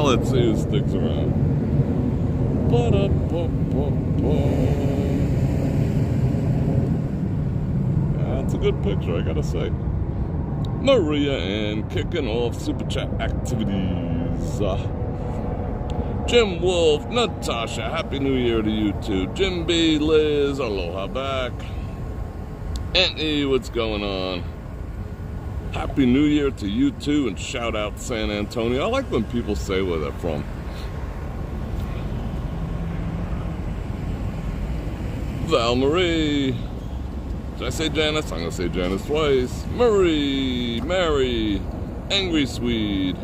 let's see who sticks around. That's a good picture, I gotta say. Maria Ann kicking off Super Chat activities. Jim Wolf, Natasha, Happy New Year to you too. Jim B, Liz, aloha back. Anthony, what's going on? Happy New Year to you too, and shout out San Antonio. I like when people say where they're from. Val Marie. Did I say Janice? I'm going to say Janice twice. Marie, Mary, Angry Swede,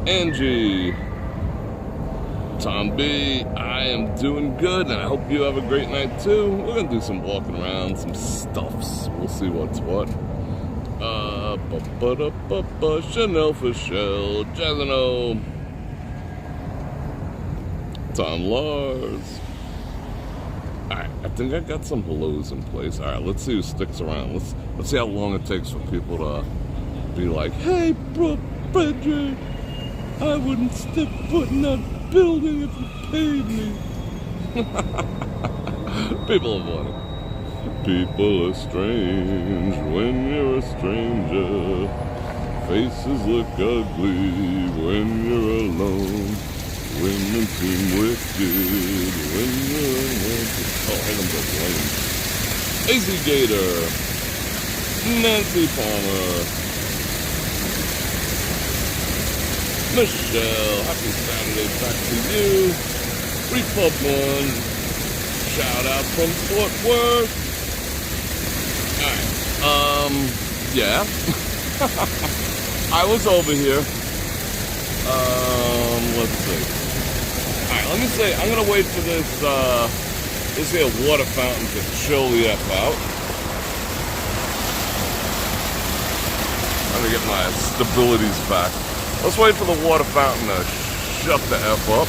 Angie, Tom B. I am doing good, and I hope you have a great night too. We're going to do some walking around, some stuffs. We'll see what's what. Chanel for Shell, Jazano, Tom Lars. Alright, I think I got some hellos in place. Alright, let's see who sticks around. Let's see how long it takes for people to be like, hey, Bror Fredrik, I wouldn't step foot in that building if you paid me. People are funny. People are strange when you're a stranger. Faces look ugly when you're alone. Women seem wicked when you're alone. Oh, hang on, the blame. AZ Gator, Nancy Palmer, Michelle, happy Saturday back to you. Repub One, shout out from Fort Worth. Alright, yeah. I was over here. Let's see. Alright, let me say, I'm gonna wait for this here water fountain to chill the F out. I'm gonna get my stabilities back. Let's wait for the water fountain to shut the F up.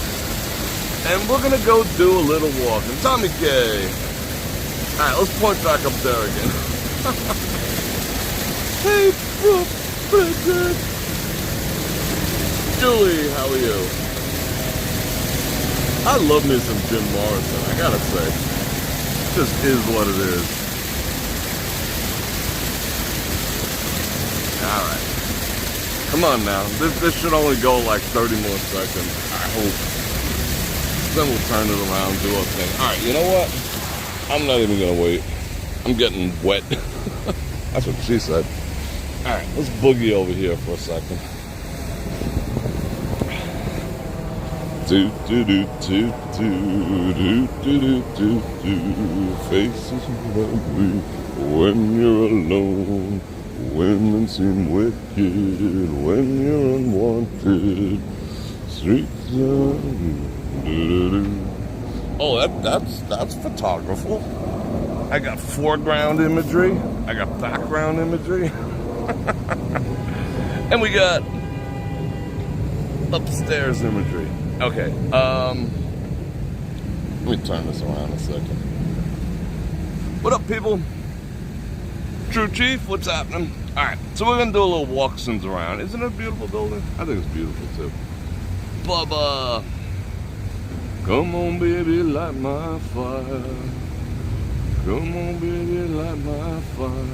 And we're gonna go do a little walking. Tommy K. Alright, let's point back up there again. Hey, Bror Fredrik. Julie, how are you? I love me some Jim Morrison, I gotta say. It just is what it is. Alright. Come on now. This should only go like 30 more seconds, I hope. Then we'll turn it around, do our thing. Alright, you know what? I'm not even gonna wait. I'm getting wet. That's what she said. Alright, let's boogie over here for a second. Faces ugly when you're alone. Women seem wicked when you're unwanted. Streets Oh, that's photography. I got foreground imagery. I got background imagery. And we got upstairs imagery. Okay, let me turn this around a second. What up, people? True Chief, what's happening? Alright, so we're gonna do a little walk-ins around. Isn't it a beautiful building? I think it's beautiful too. Bubba! Come on, baby, light my fire. Come on, baby, light my fire.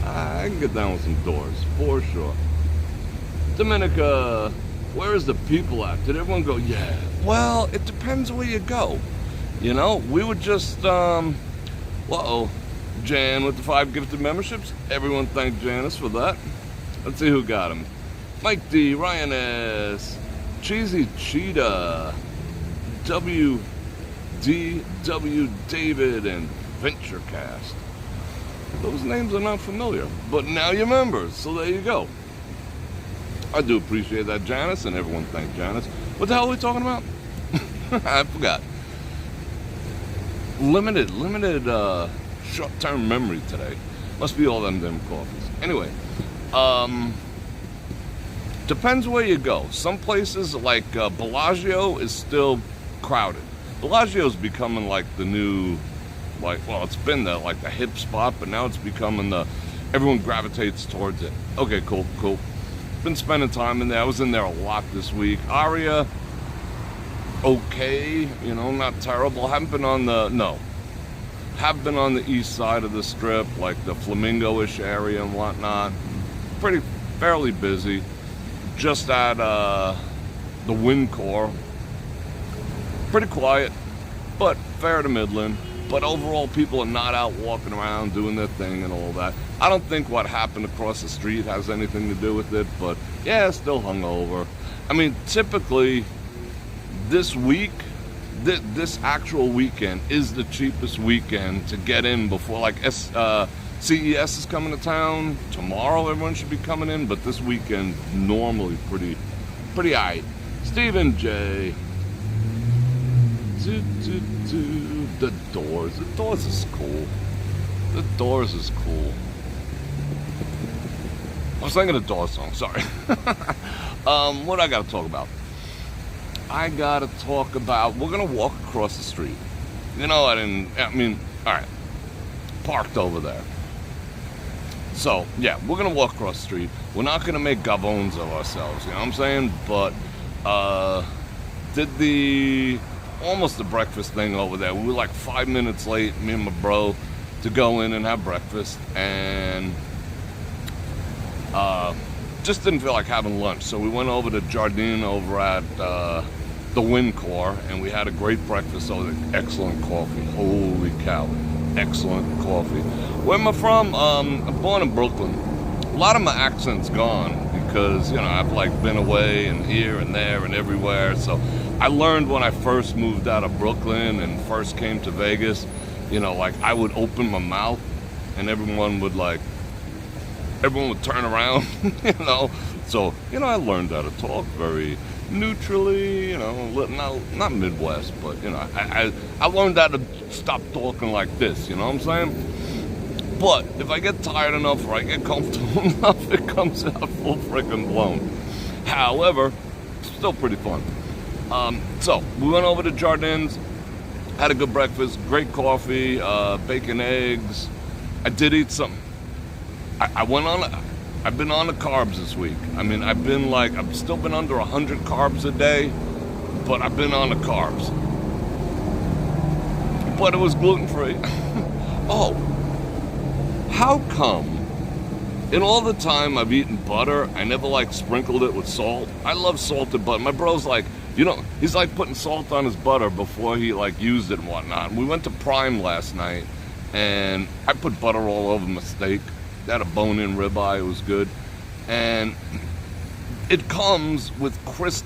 I can get down with some doors, for sure. Dominica, where is the people at? Did everyone go, yeah? Well, it depends where you go. You know, we would just, Jan with the 5 gifted memberships. Everyone thank Janice for that. Let's see who got them. Mike D, Ryan S, Cheesy Cheetah, WDW David, and VentureCast. Those names are not familiar, but now you're members, so there you go. I do appreciate that, Janice, and everyone thank Janice. What the hell are we talking about? I forgot. Limited short-term memory today. Must be all them damn coffees. Anyway, depends where you go. Some places like Bellagio is still crowded. Bellagio's becoming like the new, it's been the like the hip spot, but now it's becoming everyone gravitates towards it. Okay, cool. been spending time in there. I was in there a lot this week. Aria, okay, you know, not terrible. Have been on the east side of the strip, like the Flamingo-ish area and whatnot. Fairly busy. Just at the Wind Core. Pretty quiet, but fair to middling. But overall, people are not out walking around doing their thing and all that. I don't think what happened across the street has anything to do with it, but yeah, still hungover. I mean, typically, this week, this actual weekend is the cheapest weekend to get in before, like, CES is coming to town. Tomorrow, everyone should be coming in, but this weekend, normally pretty aight. Stephen J. The Doors. The Doors is cool. The Doors is cool. I was thinking of the Doors song, sorry. What I gotta talk about? I gotta talk about, we're gonna walk across the street. You know, alright. Parked over there. So, yeah, we're gonna walk across the street. We're not gonna make gavones of ourselves, you know what I'm saying? But, did almost the breakfast thing over there. We were like 5 minutes late, me and my bro, to go in and have breakfast, and just didn't feel like having lunch. So we went over to Jardine over at the Wind Core, and we had a great breakfast over there. Excellent coffee. Holy cow. Excellent coffee. Where am I from? I'm born in Brooklyn. A lot of my accent's gone because, you know, I've like been away and here and there and everywhere. So I learned when I first moved out of Brooklyn and first came to Vegas, you know, like I would open my mouth and everyone would turn around, you know. So, you know, I learned how to talk very neutrally, you know, not Midwest, but, you know, I learned how to stop talking like this, you know what I'm saying? But if I get tired enough or I get comfortable enough, it comes out full freaking blown. However, still pretty fun. So we went over to Jardins, had a good breakfast, great coffee, bacon, eggs. I did eat something. I've been on the carbs this week. I mean, I've still been under 100 carbs a day, but I've been on the carbs. But it was gluten-free. Oh, how come in all the time I've eaten butter, I never like sprinkled it with salt? I love salted butter. My bro's like, you know, he's like putting salt on his butter before he like used it and whatnot. And we went to Prime last night, and I put butter all over my steak. They had a bone-in ribeye, it was good. And it comes with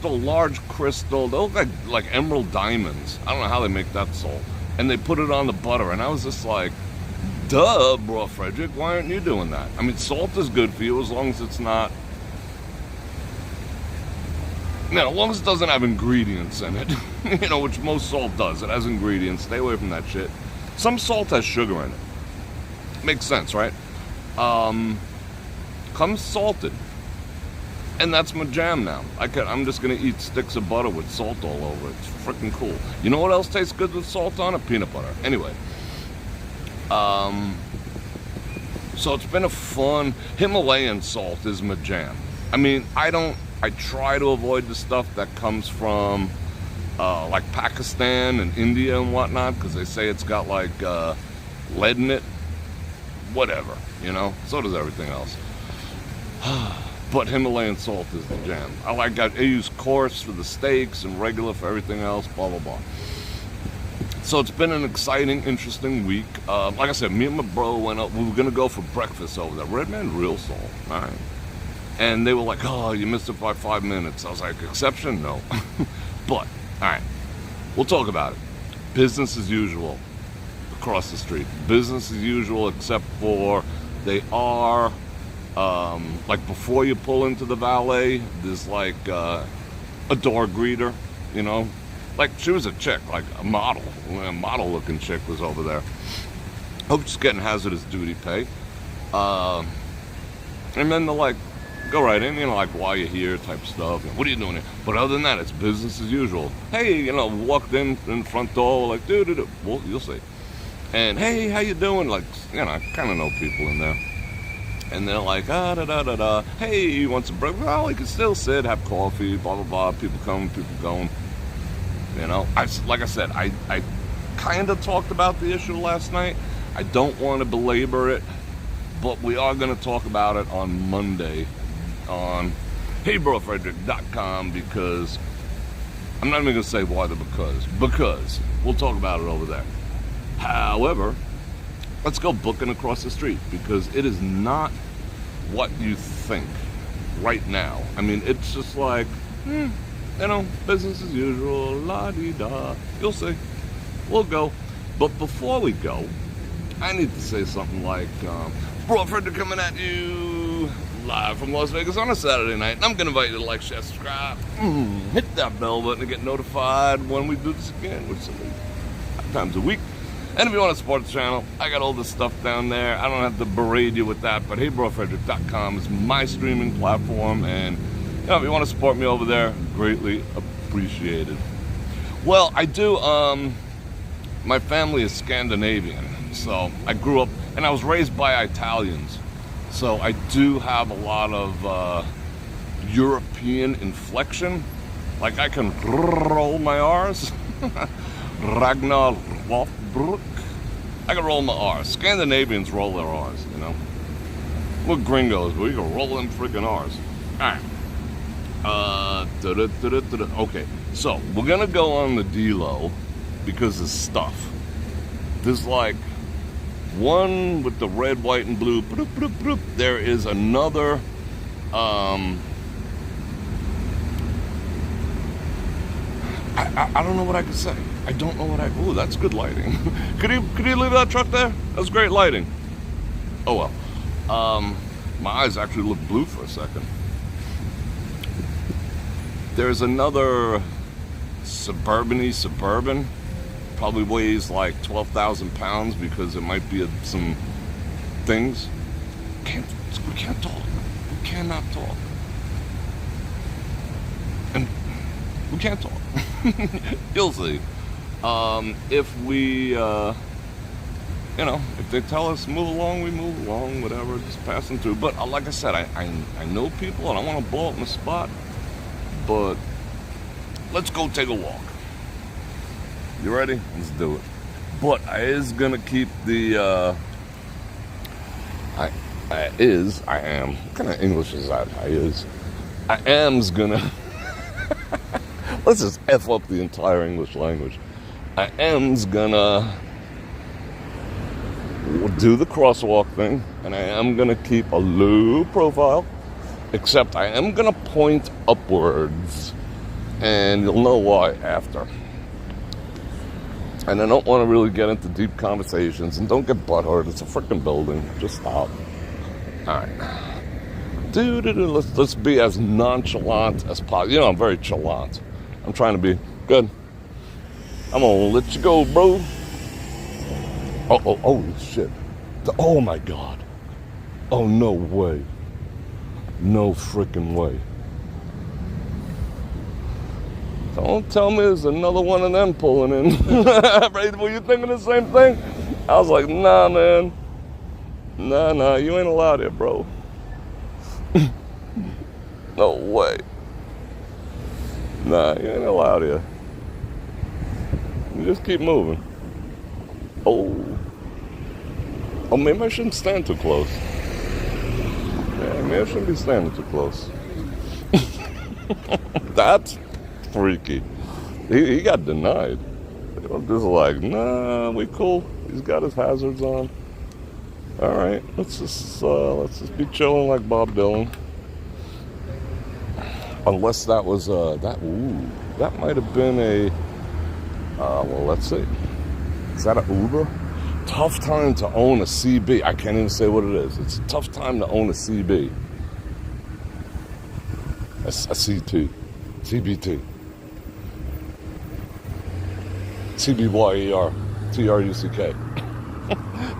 large crystal, they look like emerald diamonds. I don't know how they make that salt. And they put it on the butter, and I was just like, duh, Bror Fredrik, why aren't you doing that? I mean, salt is good for you as long as it's not, you know, as long as it doesn't have ingredients in it, you know, which most salt does. It has ingredients. Stay away from that shit. Some salt has sugar in it. Makes sense, right? Comes salted. And that's my jam now. I'm just going to eat sticks of butter with salt all over it. It's freaking cool. You know what else tastes good with salt on it? Peanut butter. Anyway. So it's been a fun... Himalayan salt is my jam. I mean, I try to avoid the stuff that comes from, like Pakistan and India and whatnot, because they say it's got, like, lead in it. Whatever, you know? So does everything else. But Himalayan salt is the jam. I use coarse for the steaks and regular for everything else, blah, blah, blah. So it's been an exciting, interesting week. Like I said, me and my bro went up. We were going to go for breakfast over there. Red Man Real Salt, all right? And they were like, oh, you missed it by 5 minutes. I was like, exception? No. But, all right, we'll talk about it. Business as usual across the street. Business as usual, except for they are... like before you pull into the valet, there's like a door greeter, you know, like she was a chick, like a model looking chick was over there. Hope she's getting hazardous duty pay. And then they're like, go right in, you know, like why you here type stuff. What are you doing here? But other than that, it's business as usual. Hey, you know, walked in the front door, like, dude, well, you'll see. And hey, how you doing? Like, you know, I kind of know people in there. And they're like, da-da-da-da. Hey, you want some breakfast? Well, you can still sit, have coffee, blah, blah, blah. People coming, people going. You know, like I said, I kind of talked about the issue last night. I don't want to belabor it, but we are going to talk about it on Monday on brorfredrik.com, because I'm not even going to say why the because we'll talk about it over there. However, let's go booking across the street, because it is not what you think right now. I mean, it's just like, you know, business as usual, la-di-da. You'll see. We'll go. But before we go, I need to say something like, Bror Fredrik coming at you live from Las Vegas on a Saturday night. And I'm going to invite you to like, share, subscribe, hit that bell button to get notified when we do this again, which is 5 times a week. And if you want to support the channel, I got all this stuff down there. I don't have to berate you with that, but brorfredrik.com is my streaming platform. And you know, if you want to support me over there, greatly appreciated. Well, I do, my family is Scandinavian. So I grew up, and I was raised by Italians. So I do have a lot of European inflection. Like I can roll my R's. Ragnar Lothbrok. I can roll my R's. Scandinavians roll their R's, you know. We're gringos, but we can roll them freaking R's. Alright. Okay, so we're gonna go on the D-Lo because of stuff. There's like one with the red, white, and blue. There is another. I don't know what I could say. I don't know what I. Ooh, that's good lighting. Could you leave that truck there? That's great lighting. Oh well. My eyes actually looked blue for a second. There's another Suburban. Probably weighs like 12,000 pounds because it might be some things. We can't talk. We cannot talk. And we can't talk. You'll see. If we, you know, if they tell us move along, we move along, whatever, just passing through. But like I said, I know people and I want to blow up my spot. But let's go take a walk. You ready? Let's do it. But I is gonna keep the I am. What kind of English is that? I am's gonna let's just F up the entire English language. I am's gonna do the crosswalk thing, and I am gonna keep a low profile, except I am gonna point upwards, and you'll know why after. And I don't want to really get into deep conversations, and don't get butthurt. It's a freaking building. Just stop. All right. Let's be as nonchalant as possible. You know, I'm very chalant. I'm trying to be good. I'm gonna let you go, bro. Oh, shit. Oh my God. Oh, no way. No freaking way. Don't tell me there's another one of them pulling in. Were you thinking the same thing? I was like, nah, man. Nah, you ain't allowed here, bro. No way. Nah, you ain't allowed here. You just keep moving. Oh, maybe I shouldn't stand too close. Yeah, maybe I shouldn't be standing too close. That's freaky. He got denied. They were just like, nah, we cool. He's got his hazards on. All right, let's just be chilling like Bob Dylan. Unless that was that might have been a. Well, let's see. Is that an Uber? Tough time to own a CB. I can't even say what it is. It's a tough time to own a CB. A CT. CBT. CBYER. TRUCK.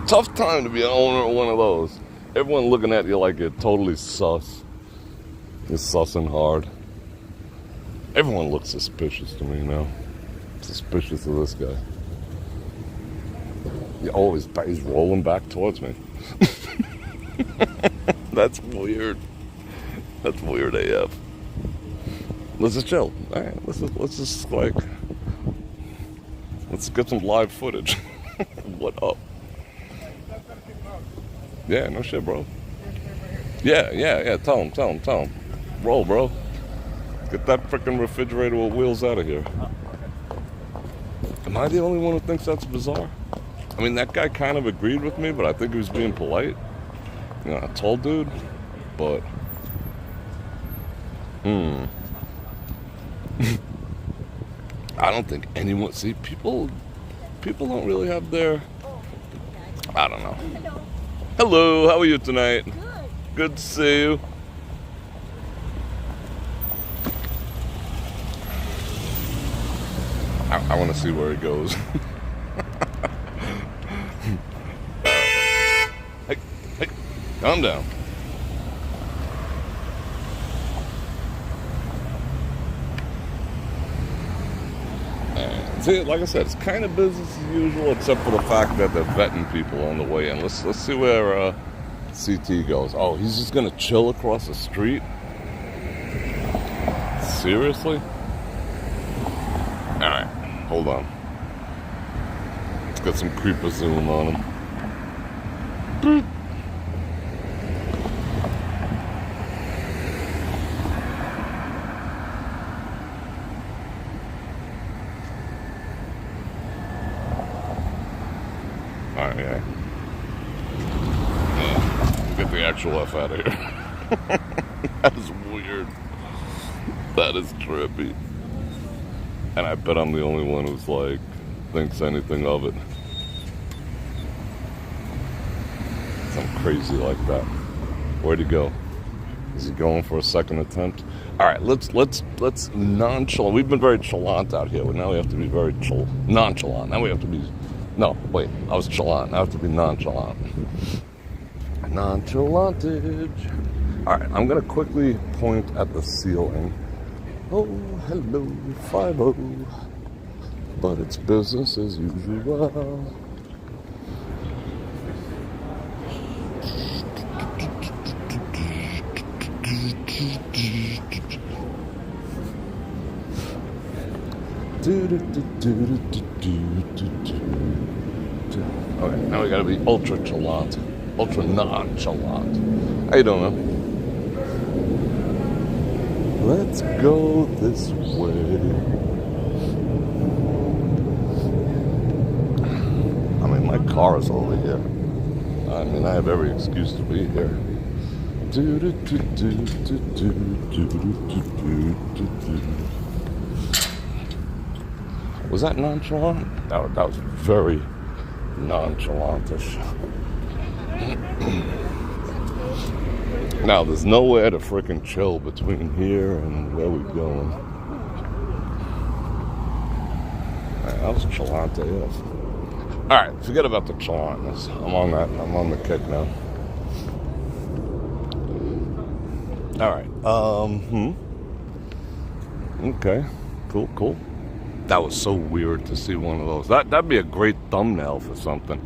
Tough time to be an owner of one of those. Everyone looking at you like you're totally sus. You're sussing hard. Everyone looks suspicious to me now. Suspicious of this guy. He's rolling back towards me. That's weird. That's weird AF. Let's just chill. All right, let's just like, let's get some live footage. What up? Yeah, no shit, bro. Yeah. Tell him. Roll, bro. Get that freaking refrigerator with wheels out of here. Am I the only one who thinks that's bizarre? I mean, that guy kind of agreed with me, but I think he was being polite. You know, a tall dude, but I don't think anyone, see, people don't really have their, I don't know. Hello, how are you tonight? Good. Good to see you. I want to see where he goes. Hey, calm down. And see, like I said, it's kind of business as usual, except for the fact that they're vetting people on the way in. Let's see where CT goes. Oh, he's just gonna chill across the street? Seriously? All right, hold on. Let's get some creeper zoom on him. Boop. All right, yeah. Get the actual F out of here. That is weird. That is trippy. And I bet I'm the only one who's like, thinks anything of it. Something crazy like that. Where'd he go? Is he going for a second attempt? All right, let's nonchalant. We've been very chalant out here, but now we have to be very nonchalant. Now we have to be, no, wait, I was chalant. Now I have to be nonchalant. Nonchalantage. All right, I'm gonna quickly point at the ceiling. Oh, hello, 5-0. But it's business as usual. Okay, now we gotta be ultra chalant. Ultra nonchalant. How you doing, man? Let's go this way. I mean, my car is over here. I mean, I have every excuse to be here. Was that nonchalant? That was very nonchalantish. Now, there's nowhere to frickin' chill between here and where we're going. Right, that was chalant AF. Alright, forget about the chalantness. I'm on the kick now. Alright, okay, cool. That was so weird to see one of those. That'd be a great thumbnail for something.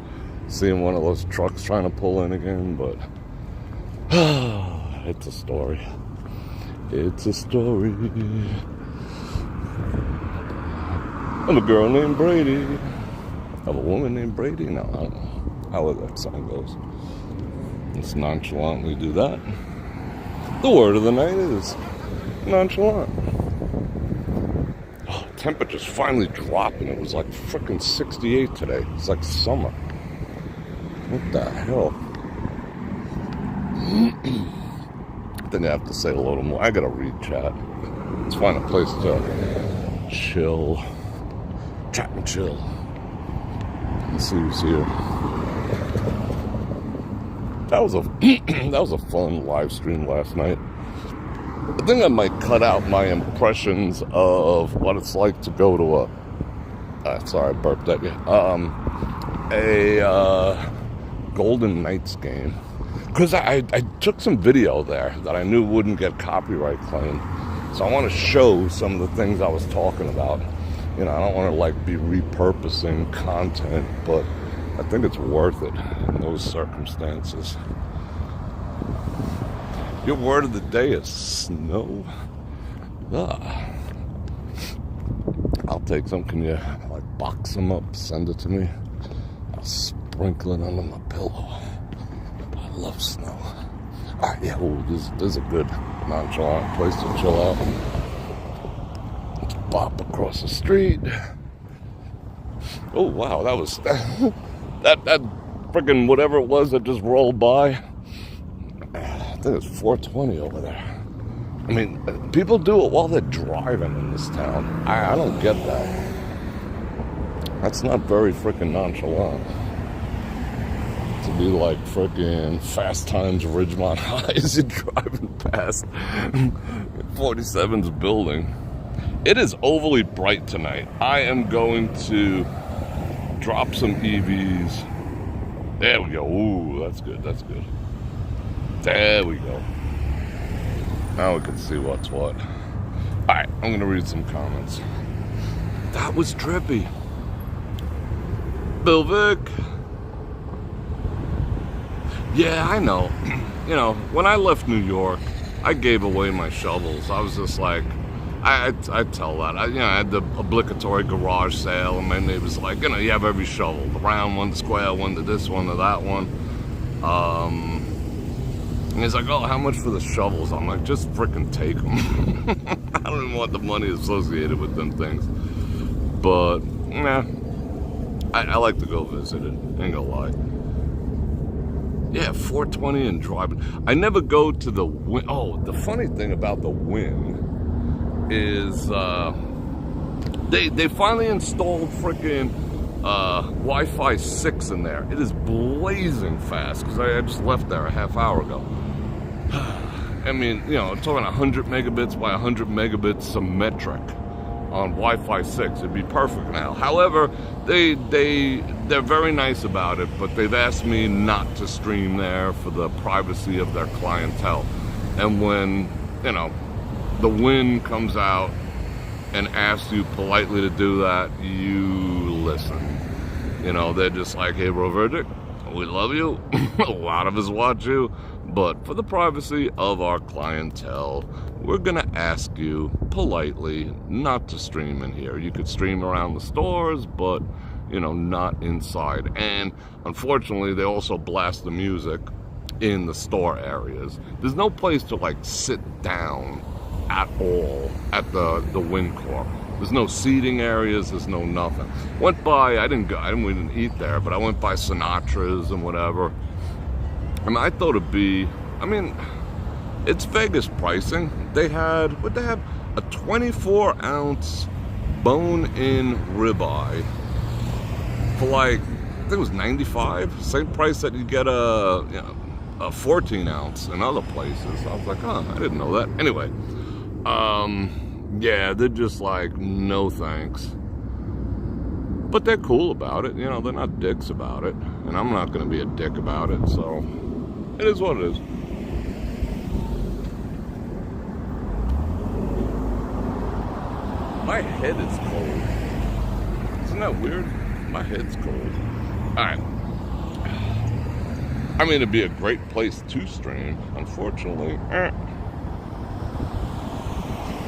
Seeing one of those trucks trying to pull in again, but it's a story. It's a story of a girl named Brady. Of a woman named Brady? No, I don't know how that song goes. Let's nonchalantly do that. The word of the night is nonchalant. Oh, temperature's finally dropping. It was like frickin' 68 today. It's like summer. What the hell? I think I have to say a little more. I gotta read chat. Let's find a place to chill. Chat and chill. Let's see who's here. That was a fun live stream last night. I think I might cut out my impressions of what it's like to go to sorry, I burped at you. A Golden Knights game. Because I took some video there that I knew wouldn't get copyright claim. So I want to show some of the things I was talking about. You know, I don't want to like be repurposing content, but I think it's worth it in those circumstances. Your word of the day is snow. Ah. I'll take some. Can you like box them up, send it to me? I'll sprinkle it under my pillow. I love snow. All right, yeah, this is a good nonchalant place to chill out. Let's bop across the street. Oh, wow, that was... that freaking whatever it was that just rolled by. I think it's 420 over there. I mean, people do it while they're driving in this town. I don't get that. That's not very freaking nonchalant. To be like freaking Fast Times Ridgemont High as you're driving past 47's building. It is overly bright tonight. I am going to drop some EVs. There we go. Ooh, that's good. That's good. There we go. Now we can see what's what. Alright, I'm going to read some comments. That was trippy. Bill Vic. Yeah, I know. You know, when I left New York, I gave away my shovels. I was just like, I tell that. I had the obligatory garage sale, and my neighbor's like, you know, you have every shovel. The round one, the square one, the this one, the that one. And he's like, oh, how much for the shovels? I'm like, just frickin' take them. I don't even want the money associated with them things. But, nah, I like to go visit it. Ain't gonna lie. Yeah, 420 and driving. I never go to the Wynn. Oh, the funny thing about the Wynn is they finally installed frickin' Wi-Fi 6 in there. It is blazing fast because I just left there a half hour ago. I mean, you know, talking 100 megabits by 100 megabits symmetric on Wi-Fi 6. It'd be perfect now. However, they're very nice about it, but they've asked me not to stream there for the privacy of their clientele. And when, you know, the Wynn comes out and asks you politely to do that, you listen. You know, they're just like, hey, Bror Fredrik, we love you. A lot of us watch you. But for the privacy of our clientele, we're going to ask you politely not to stream in here. You could stream around the stores, but, you know, not inside. And unfortunately, they also blast the music in the store areas. There's no place to, like, sit down at all at the Wynn Corp. There's no seating areas, there's no nothing. Went by, we didn't eat there, but I went by Sinatra's and whatever. I mean, I thought it'd be, I mean, it's Vegas pricing. They had, what'd they have? A 24-ounce bone-in ribeye for like, I think it was $95. Same price that you get a 14-ounce in other places. I was like, oh, I didn't know that. Anyway, yeah, they're just like, no thanks. But they're cool about it. You know, they're not dicks about it. And I'm not going to be a dick about it, so it is what it is. My head is cold. Isn't that weird? My head's cold. Alright. I mean, it'd be a great place to stream. Unfortunately,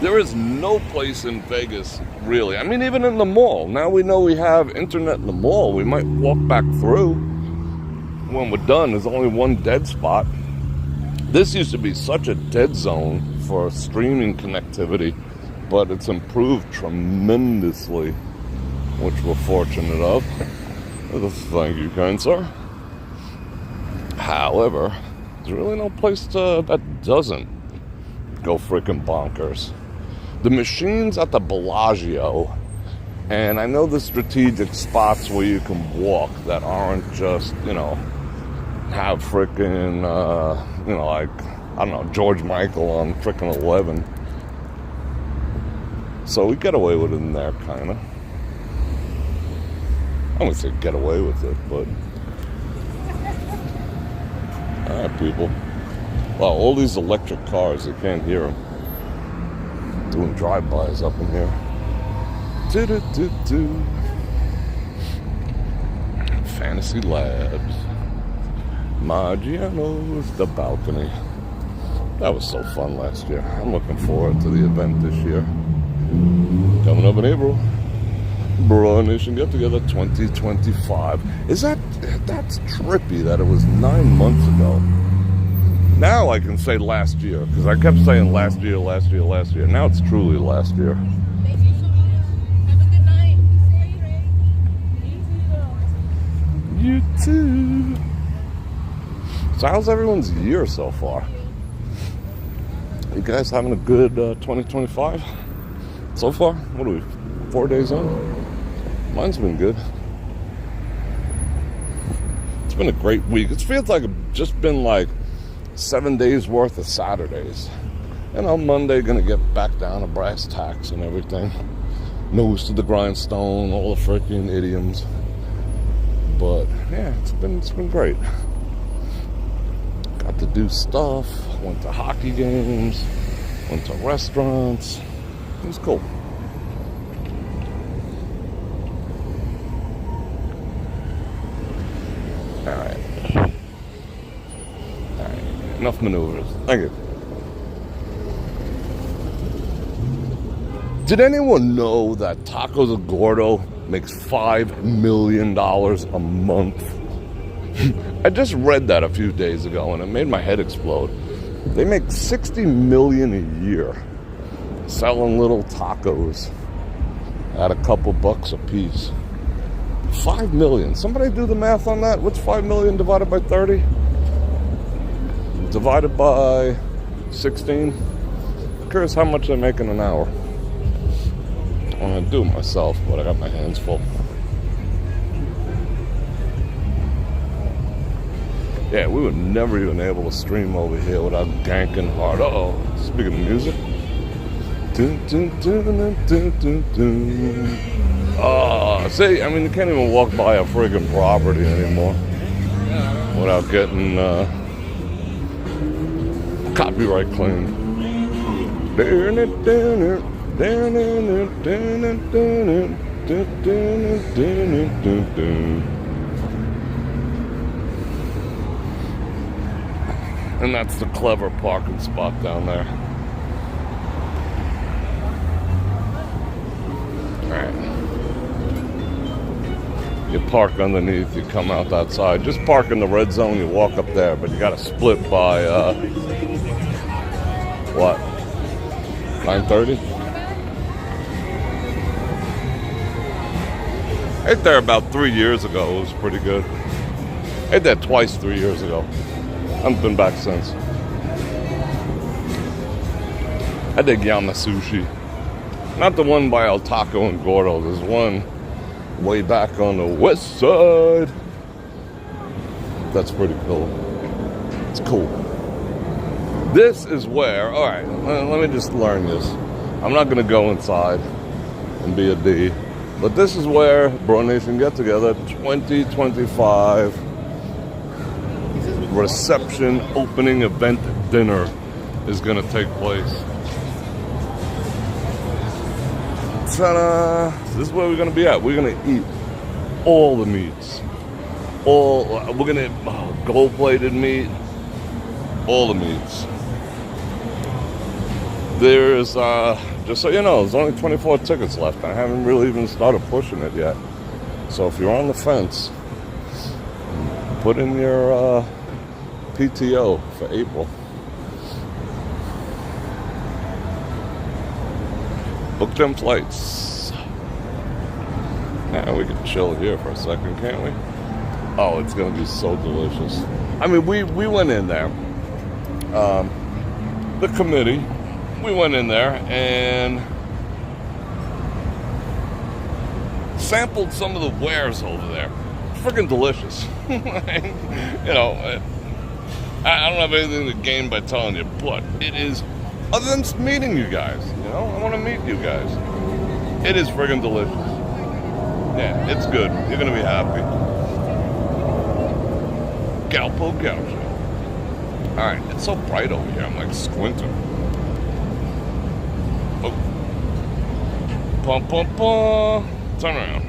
there is no place in Vegas, really. I mean, even in the mall. Now we know we have internet in the mall. We might walk back through. When we're done, there's only one dead spot. This used to be such a dead zone for streaming connectivity, but it's improved tremendously, which we're fortunate of. Thank you, kind sir. However, there's really no place that doesn't go freaking bonkers. The machines at the Bellagio, and I know the strategic spots where you can walk that aren't just, you know, have freaking, you know, like, I don't know, George Michael on freaking 11. So we get away with it in there, kind of. I wouldn't say get away with it, but... Alright, people. Wow, all these electric cars, you can't hear them. Doing drive-bys up in here. Do-do-do-do. Fantasy Labs. Maggiano's the balcony. That was so fun last year. I'm looking forward to the event this year. Coming up in April. Bror Nation Get Together 2025. That's trippy that it was 9 months ago. Now I can say last year, because I kept saying last year. Now it's truly last year. Thank you so much. Have a good night. You too. So how's everyone's year so far? You guys having a good 2025 so far? What are we, 4 days in? Mine's been good. It's been a great week. It feels like it's just been like 7 days worth of Saturdays. And on Monday, gonna get back down to brass tacks and everything. Nose to the grindstone, all the freaking idioms. But yeah, it's been great. Got to do stuff. Went to hockey games. Went to restaurants. It was cool. Alright. Enough maneuvers. Thank you. Did anyone know that Tacos of Gordo makes $5 million a month? I just read that a few days ago and it made my head explode. They make $60 million a year selling little tacos at a couple bucks a piece. 5 million. Somebody do the math on that. What's 5 million divided by 30? Divided by 16. I'm curious how much they make in an hour. I want to do it myself, but I got my hands full. Yeah, we were never even able to stream over here without ganking hard. Uh-oh. Speaking of music. See, I mean, you can't even walk by a friggin' property anymore without getting copyright claimed. And that's the clever parking spot down there. Alright. You park underneath, you come out that side. Just park in the red zone, you walk up there, but you gotta split by, what? 9:30? I ate there about 3 years ago. It was pretty good. I ate there twice 3 years ago. I haven't been back since. I dig Yama Sushi. Not the one by El Taco and Gordo. There's one way back on the west side. That's pretty cool. It's cool. This is where, alright, let me just learn this. I'm not going to go inside and be a D. But this is where Bror Nation Get Together 2025 reception, opening event, dinner is going to take place. Ta-da! This is where we're going to be at. We're going to eat all the meats. We're going to eat gold-plated meat. All the meats. There's, just so you know, there's only 24 tickets left. I haven't really even started pushing it yet. So if you're on the fence, put in your PTO for April. Book them flights. Now we can chill here for a second, can't we? Oh, it's gonna be so delicious. I mean, we went in there. The committee, we went in there and sampled some of the wares over there. Freaking delicious. You know, I don't have anything to gain by telling you, but it is, other than meeting you guys, you know, I want to meet you guys. It is friggin' delicious. Yeah, it's good. You're going to be happy. Galpo Gaucho. Alright, it's so bright over here, I'm like squinting. Oh. Pum pum pum. Turn around.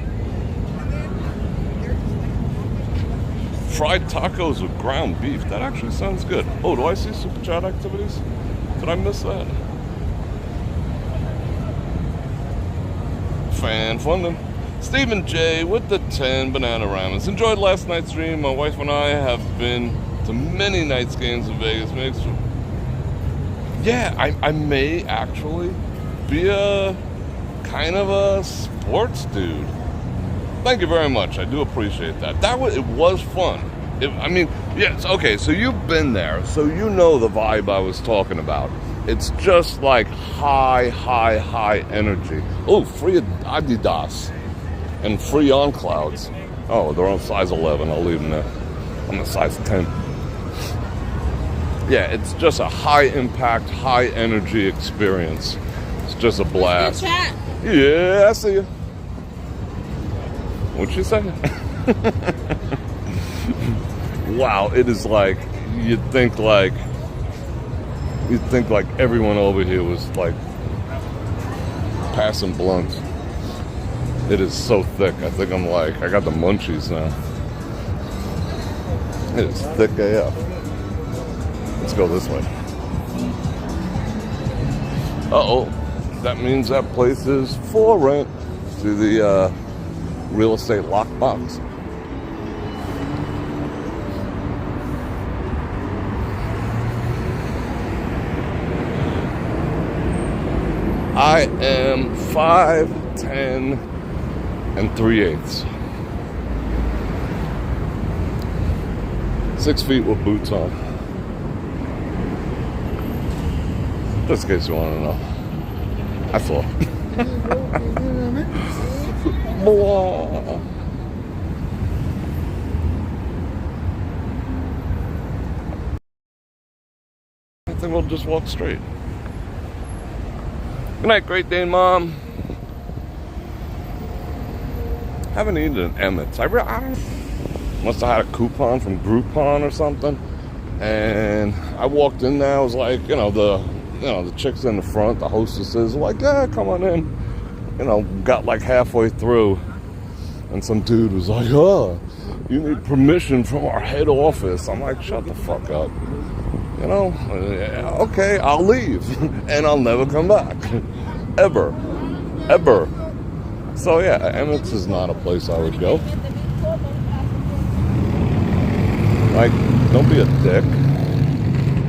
fried tacos with ground beef. That actually sounds good. Oh, do I see super chat activities? Did I miss that? Fan funding. Stephen J with the 10 Bananaramas. Enjoyed last night's stream. My wife and I have been to many nights games in Vegas. Yeah, I may actually be a kind of a sports dude. Thank you very much. I do appreciate that. It was fun. I mean, yes, okay, so you've been there, so you know the vibe I was talking about. It's just like high energy. Oh, free Adidas and free on clouds. Oh, they're on size 11. I'll leave them there. I'm a size 10. Yeah, it's just a high impact, high energy experience. It's just a blast. Good chat. Yeah, I see you. What'd you say? Wow, it is like you'd think like everyone over here was like passing blunts. It is so thick. I think I got the munchies now. It is thick AF. Let's go this way. Uh-oh. That means that place is for rent to the real estate lockbox. I am 5'10" and 3/8. 6 feet with boots on. Just in case you want to know. That's all. Blah. I think we'll just walk straight. Good night, Great Dane Mom. Haven't eaten an Emmett's. I must have had a coupon from Groupon or something. And I walked in there. I was like, the chicks in the front, the hostesses, were like, yeah, come on in. Got like halfway through, and some dude was like, oh, you need permission from our head office. I'm like, shut the fuck up. Okay, I'll leave, and I'll never come back. Ever. So yeah, Emmett's is not a place I would go. Like, don't be a dick.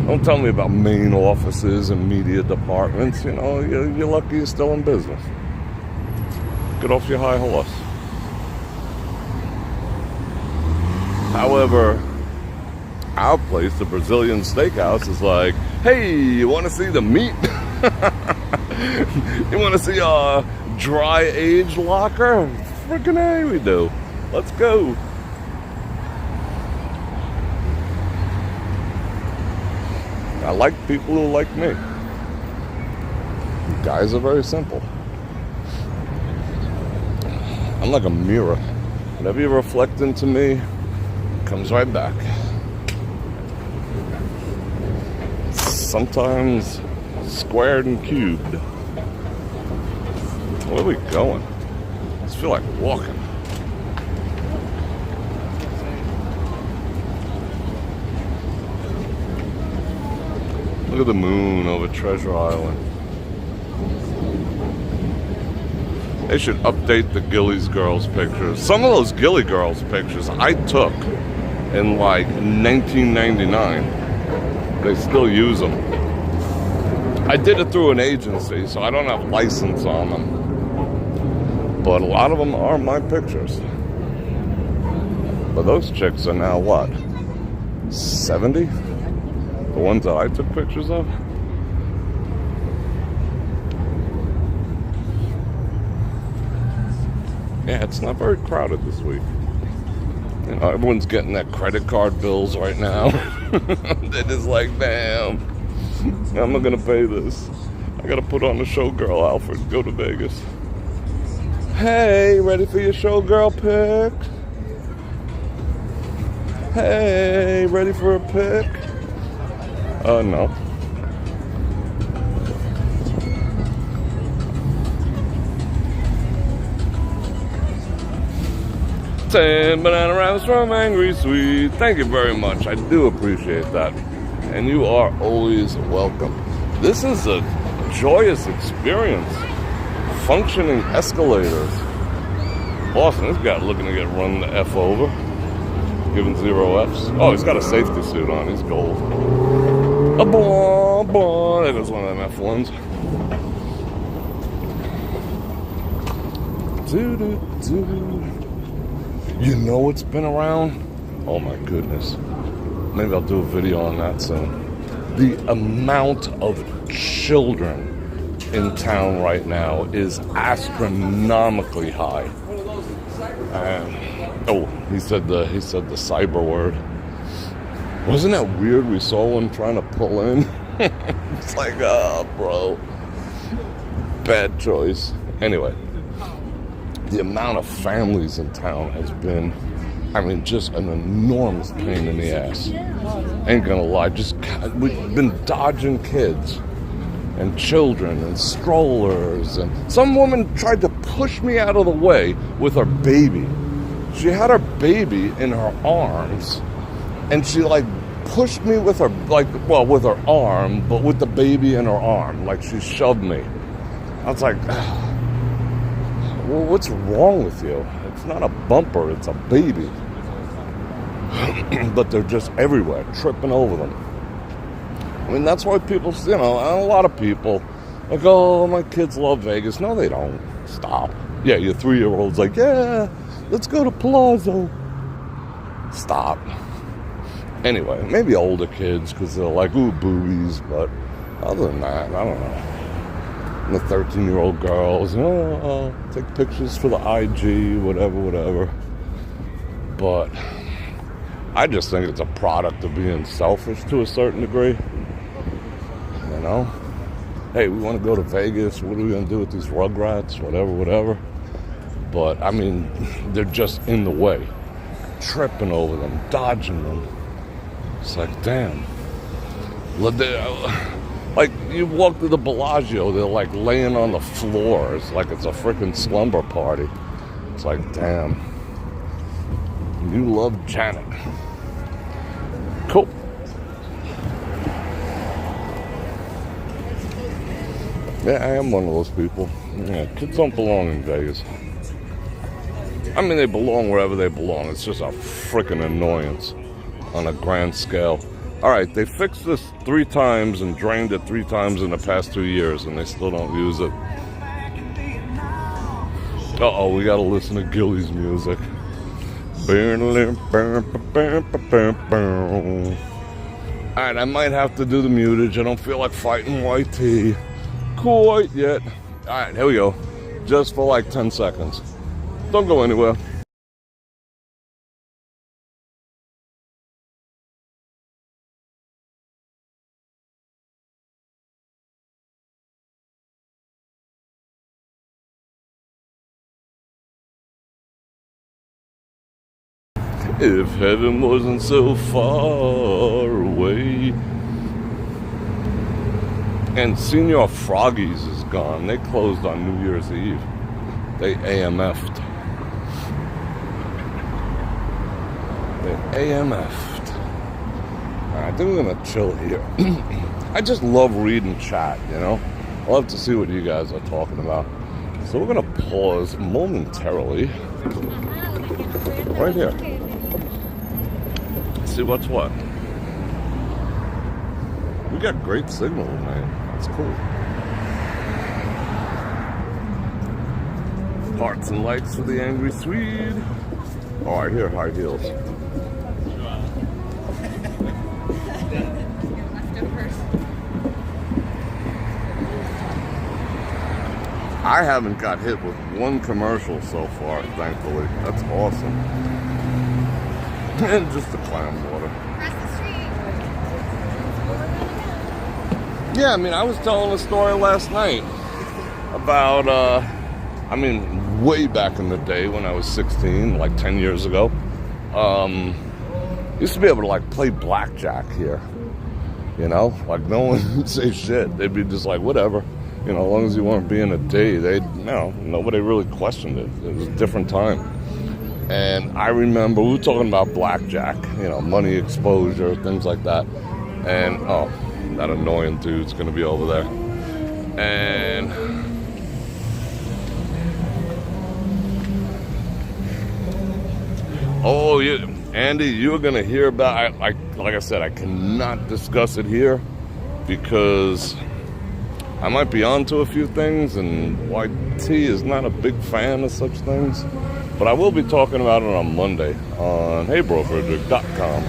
Don't tell me about main offices and media departments. You're lucky you're still in business. Get off your high horse. However, our place, the Brazilian Steakhouse, is like, hey, you want to see the meat? You want to see our dry age locker? Freaking A, we do. Let's go. I like people who like me. Guys are very simple. I'm like a mirror. Whatever you reflect into me comes right back. Sometimes squared and cubed. Where are we going? I just feel like walking. Look at the moon over Treasure Island. They should update the Gillies Girls pictures. Some of those Gilly Girls pictures I took in like 1999. They still use them. I did it through an agency, so I don't have license on them. But a lot of them are my pictures. But those chicks are now what? 70? The ones that I took pictures of? Yeah, it's not very crowded this week. Everyone's getting their credit card bills right now. They're just like, damn, how am I gonna pay this? I gotta put on the showgirl outfit and go to Vegas. Hey, ready for your showgirl pic? Hey, ready for a pic? No. 10 banana wraps from Angry Sweet. Thank you very much. I do appreciate that. And you are always welcome. This is a joyous experience. Functioning escalators. Awesome. This guy looking to get run the F over. Giving 0 Fs. Oh, he's got a safety suit on. He's gold. A blah, blah. There goes one of them F1s. You know it's been around? Oh my goodness. Maybe I'll do a video on that soon. The amount of children in town right now is astronomically high. And oh, he said the cyber word. Wasn't that weird? We saw one trying to pull in. It's like, oh, bro. Bad choice. Anyway, the amount of families in town has been, I mean, just an enormous pain in the ass. Ain't gonna lie, we've been dodging kids and children and strollers, and some woman tried to push me out of the way with her baby. She had her baby in her arms, and she like pushed me with her, with her arm, but with the baby in her arm, like she shoved me. I was like, well, what's wrong with you? It's not a bumper, it's a baby. But they're just everywhere, tripping over them. I mean, that's why people, a lot of people, like, oh, my kids love Vegas. No, they don't. Stop. Yeah, your 3-year-old's like, yeah, let's go to Palazzo. Stop. Anyway, maybe older kids, because they're like, ooh, boobies, but other than that, I don't know. And the 13-year-old girls, oh, I'll take pictures for the IG, whatever. But I just think it's a product of being selfish to a certain degree. You know? Hey, we want to go to Vegas. What are we going to do with these rugrats? Whatever. But, I mean, they're just in the way. Tripping over them, dodging them. It's like, damn. Like, you walk through the Bellagio, they're like laying on the floors like it's a freaking slumber party. It's like, damn. You love Janet. Cool. Yeah, I am one of those people. Yeah, kids don't belong in Vegas. I mean, they belong wherever they belong. It's just a freaking annoyance on a grand scale. All right, they fixed this 3 times and drained it 3 times in the past 2 years, and they still don't use it. Uh-oh, we gotta listen to Gilly's music. Alright, I might have to do the mutage. I don't feel like fighting YT quite yet. Alright, here we go. Just for like 10 seconds. Don't go anywhere. If heaven wasn't so far away. And Senior Froggies is gone. They closed on New Year's Eve. They AMF'd. I think we're gonna chill here. I just love reading chat, you know? I love to see what you guys are talking about. So we're gonna pause momentarily. Right here. See what's what. We got great signal, man. That's cool. Hearts and lights for the Angry Swede. Oh, I hear high heels. I haven't got hit with one commercial so far, thankfully. That's awesome. And just the clam water. Across the street. Yeah, I mean, I was telling a story last night about, way back in the day when I was 16, like 10 years ago. Used to be able to, like, play blackjack here. You know? Like, no one would say shit. They'd be just like, whatever. You know, as long as you weren't being a D, nobody really questioned it. It was a different time. And I remember we were talking about blackjack, you know, money exposure, things like that. And, oh, that annoying dude's going to be over there. And oh, yeah, Andy, you're going to hear about, like I said, I cannot discuss it here because I might be onto a few things, and YT is not a big fan of such things. But I will be talking about it on Monday on brorfredrik.com.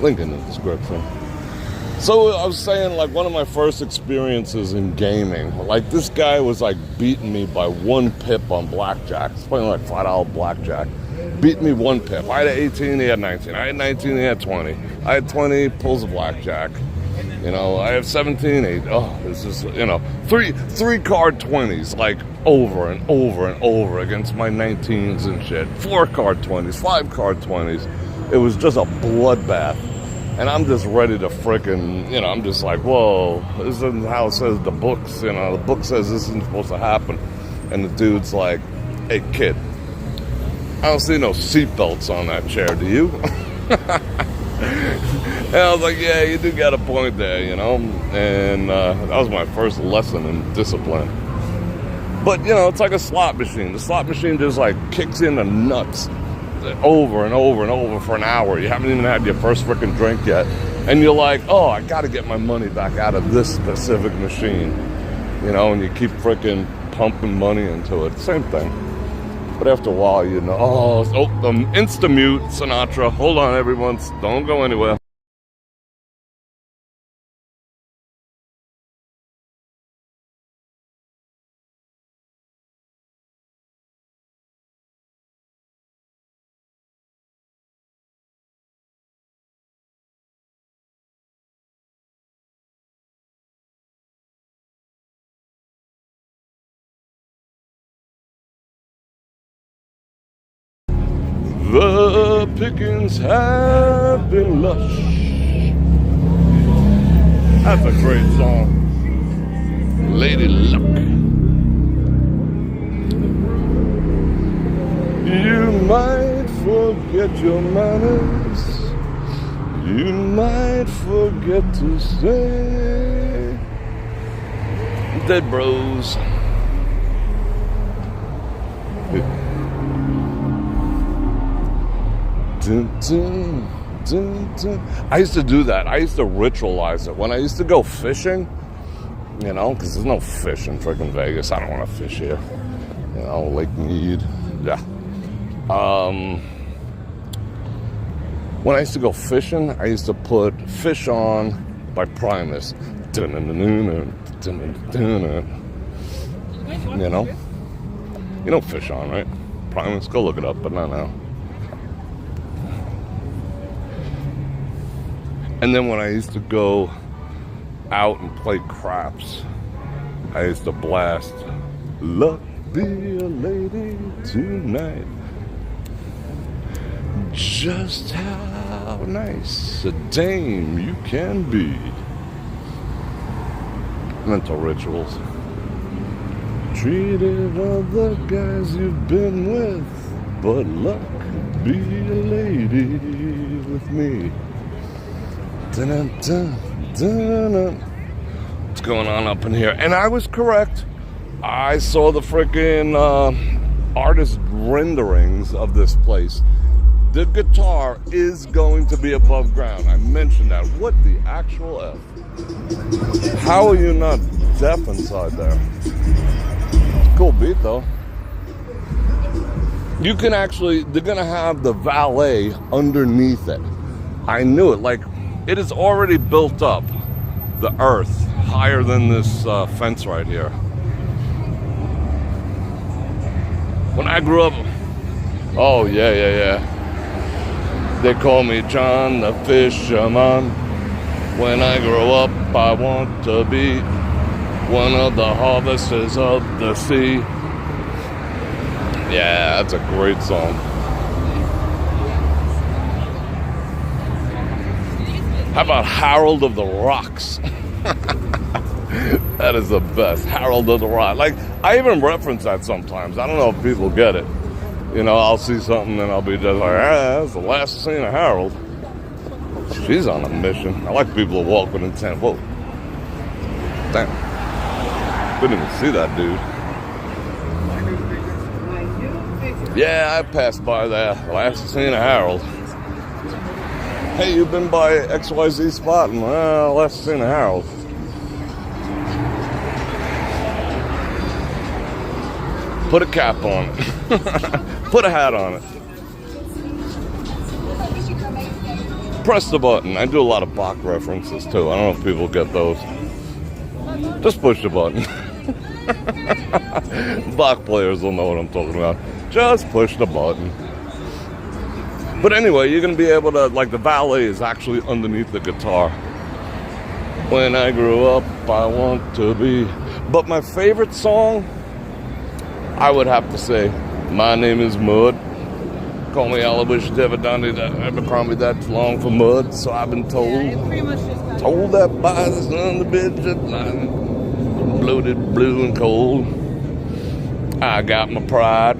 Link in the description. So I was saying, like, one of my first experiences in gaming, like, this guy was, like, beating me by 1 pip on blackjack. He's playing, like, $5 blackjack. Beat me 1 pip. I had 18, he had 19. I had 19, he had 20. I had 20, pulls a blackjack. You know, I have 17, 8. Oh, this is, you know, three card 20s, like, over and over and over against my 19s and shit. 4 card 20s, 5 card 20s. It was just a bloodbath. And I'm just ready to frickin', you know, I'm just like, whoa, this isn't how it says the books, you know, the book says this isn't supposed to happen. And the dude's like, hey, kid, I don't see no seatbelts on that chair, do you? And I was like, yeah, you do got a point there, you know. And that was my first lesson in discipline. But, you know, it's like a slot machine. The slot machine just, like, kicks in the nuts over and over and over for an hour. You haven't even had your first freaking drink yet. And you're like, oh, I got to get my money back out of this specific machine. You know, and you keep freaking pumping money into it. Same thing. But after a while, you know, oh, insta-mute, Sinatra. Hold on, everyone. Don't go anywhere. The pickings have been lush. That's a great song. Lady Luck. You might forget your manners. You might forget to say Dead Bros. Dun, dun, dun, dun. I used to do that. I used to ritualize it. When I used to go fishing, you know, because there's no fish in freaking Vegas. I don't want to fish here. You know, Lake Mead. Yeah. When I used to go fishing, I used to put Fish On by Primus. You know? You know Fish On, right? Primus, go look it up, but not now. And then when I used to go out and play craps, I used to blast Luck Be a Lady Tonight. Just how nice a dame you can be. Mental rituals. Treated other guys you've been with, but luck be a lady with me. Dun, dun, dun, dun. What's going on up in here? And I was correct. I saw the freaking artist renderings of this place. The guitar is going to be above ground. I mentioned that. What the actual F? How are you not deaf inside there? Cool beat though. You can actually, they're gonna have the valet underneath it. I knew it. Like, it is already built up, the earth, higher than this fence right here. When I grew up, oh yeah. They call me John the Fisherman. When I grow up, I want to be one of the harvesters of the sea. Yeah, that's a great song. How about Harold of the Rocks? That is the best. Harold of the Rock. Like, I even reference that sometimes. I don't know if people get it. You know, I'll see something and I'll be just like, that's the last scene of Harold. She's on a mission. I like people who walk with intent. Whoa. Damn. Couldn't even see that dude. Yeah, I passed by that last scene of Harold. Hey, you've been by XYZ spot? And, last scene of Harold. Put a cap on it. Put a hat on it. Press the button. I do a lot of Bach references too. I don't know if people get those. Just push the button. Bach players will know what I'm talking about. Just push the button. But anyway, you're going to be able to, like, the valet is actually underneath the guitar. When I grew up, I want to be. But my favorite song, I would have to say, My Name is Mud. Call me Alawish Devadani, that Abercrombie, that's long for mud. So I've been told. Yeah, it pretty much just got Told that by the sun, the bitch that line. Bloated, blue, and cold. I got my pride.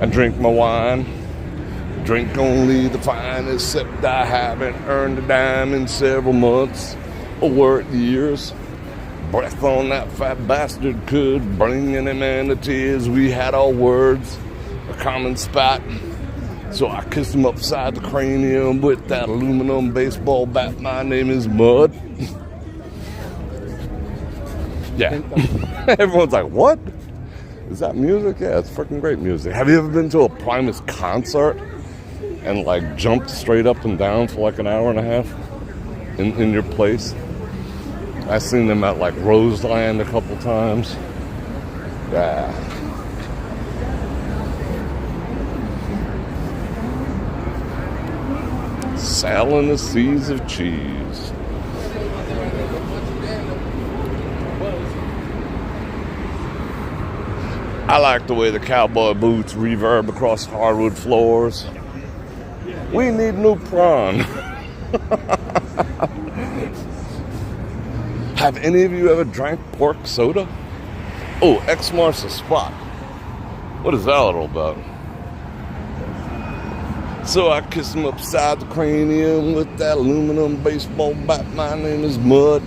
I drink my wine. Drink only the finest, except I haven't earned a dime in several months or years. Breath on that fat bastard could bring any man to tears. We had our words, a common spot. So I kissed him upside the cranium with that aluminum baseball bat. My name is Mud. Yeah. Everyone's like, what? Is that music? Yeah, it's freaking great music. Have you ever been to a Primus concert and like jumped straight up and down for like an hour and a half in your place? I've seen them at like Roseland a couple times. Yeah. Sailing the seas of cheese. I like the way the cowboy boots reverb across hardwood floors. We need new prawn. Have any of you ever drank pork soda? Oh, X marks the spot. What is that all about? So I kissed him upside the cranium with that aluminum baseball bat. My name is Mud.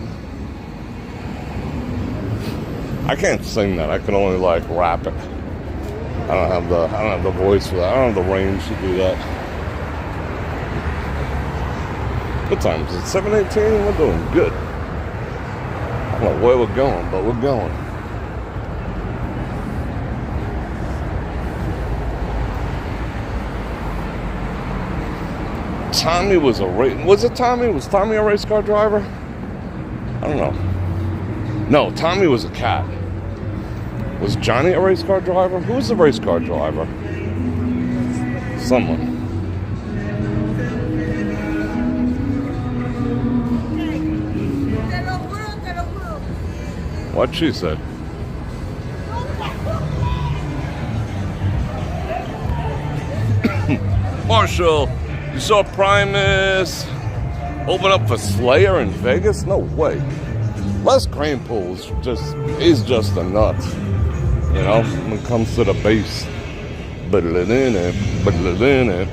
I can't sing that. I can only like rap it. I don't have the voice for that. I don't have the range to do that. What time is it? 7:18? We're doing good. I don't know where we're going, but we're going. Tommy was a race. Was it Tommy? Was Tommy a race car driver? I don't know. No, Tommy was a cat. Was Johnny a race car driver? Who was the race car driver? Someone. What she said. Marshall, you saw Primus open up for Slayer in Vegas? No way. Les Cranepool's he's just a nut. You know, when it comes to the bass. Biddle it in it, biddle it in it,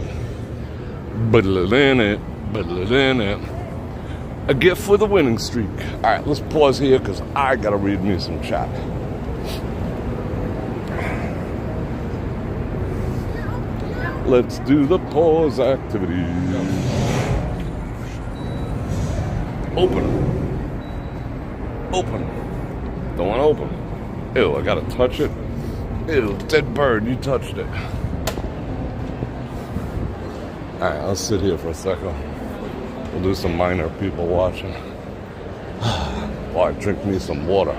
biddle it in it, biddle it in it. A gift for the winning streak. All right, let's pause here because I got to read me some chat. Let's do the pause activity. Open. Open. Don't want to open. Ew, I got to touch it. Ew, dead bird, you touched it. All right, let's sit here for a second. We'll do some minor people watching. While I drink me some water.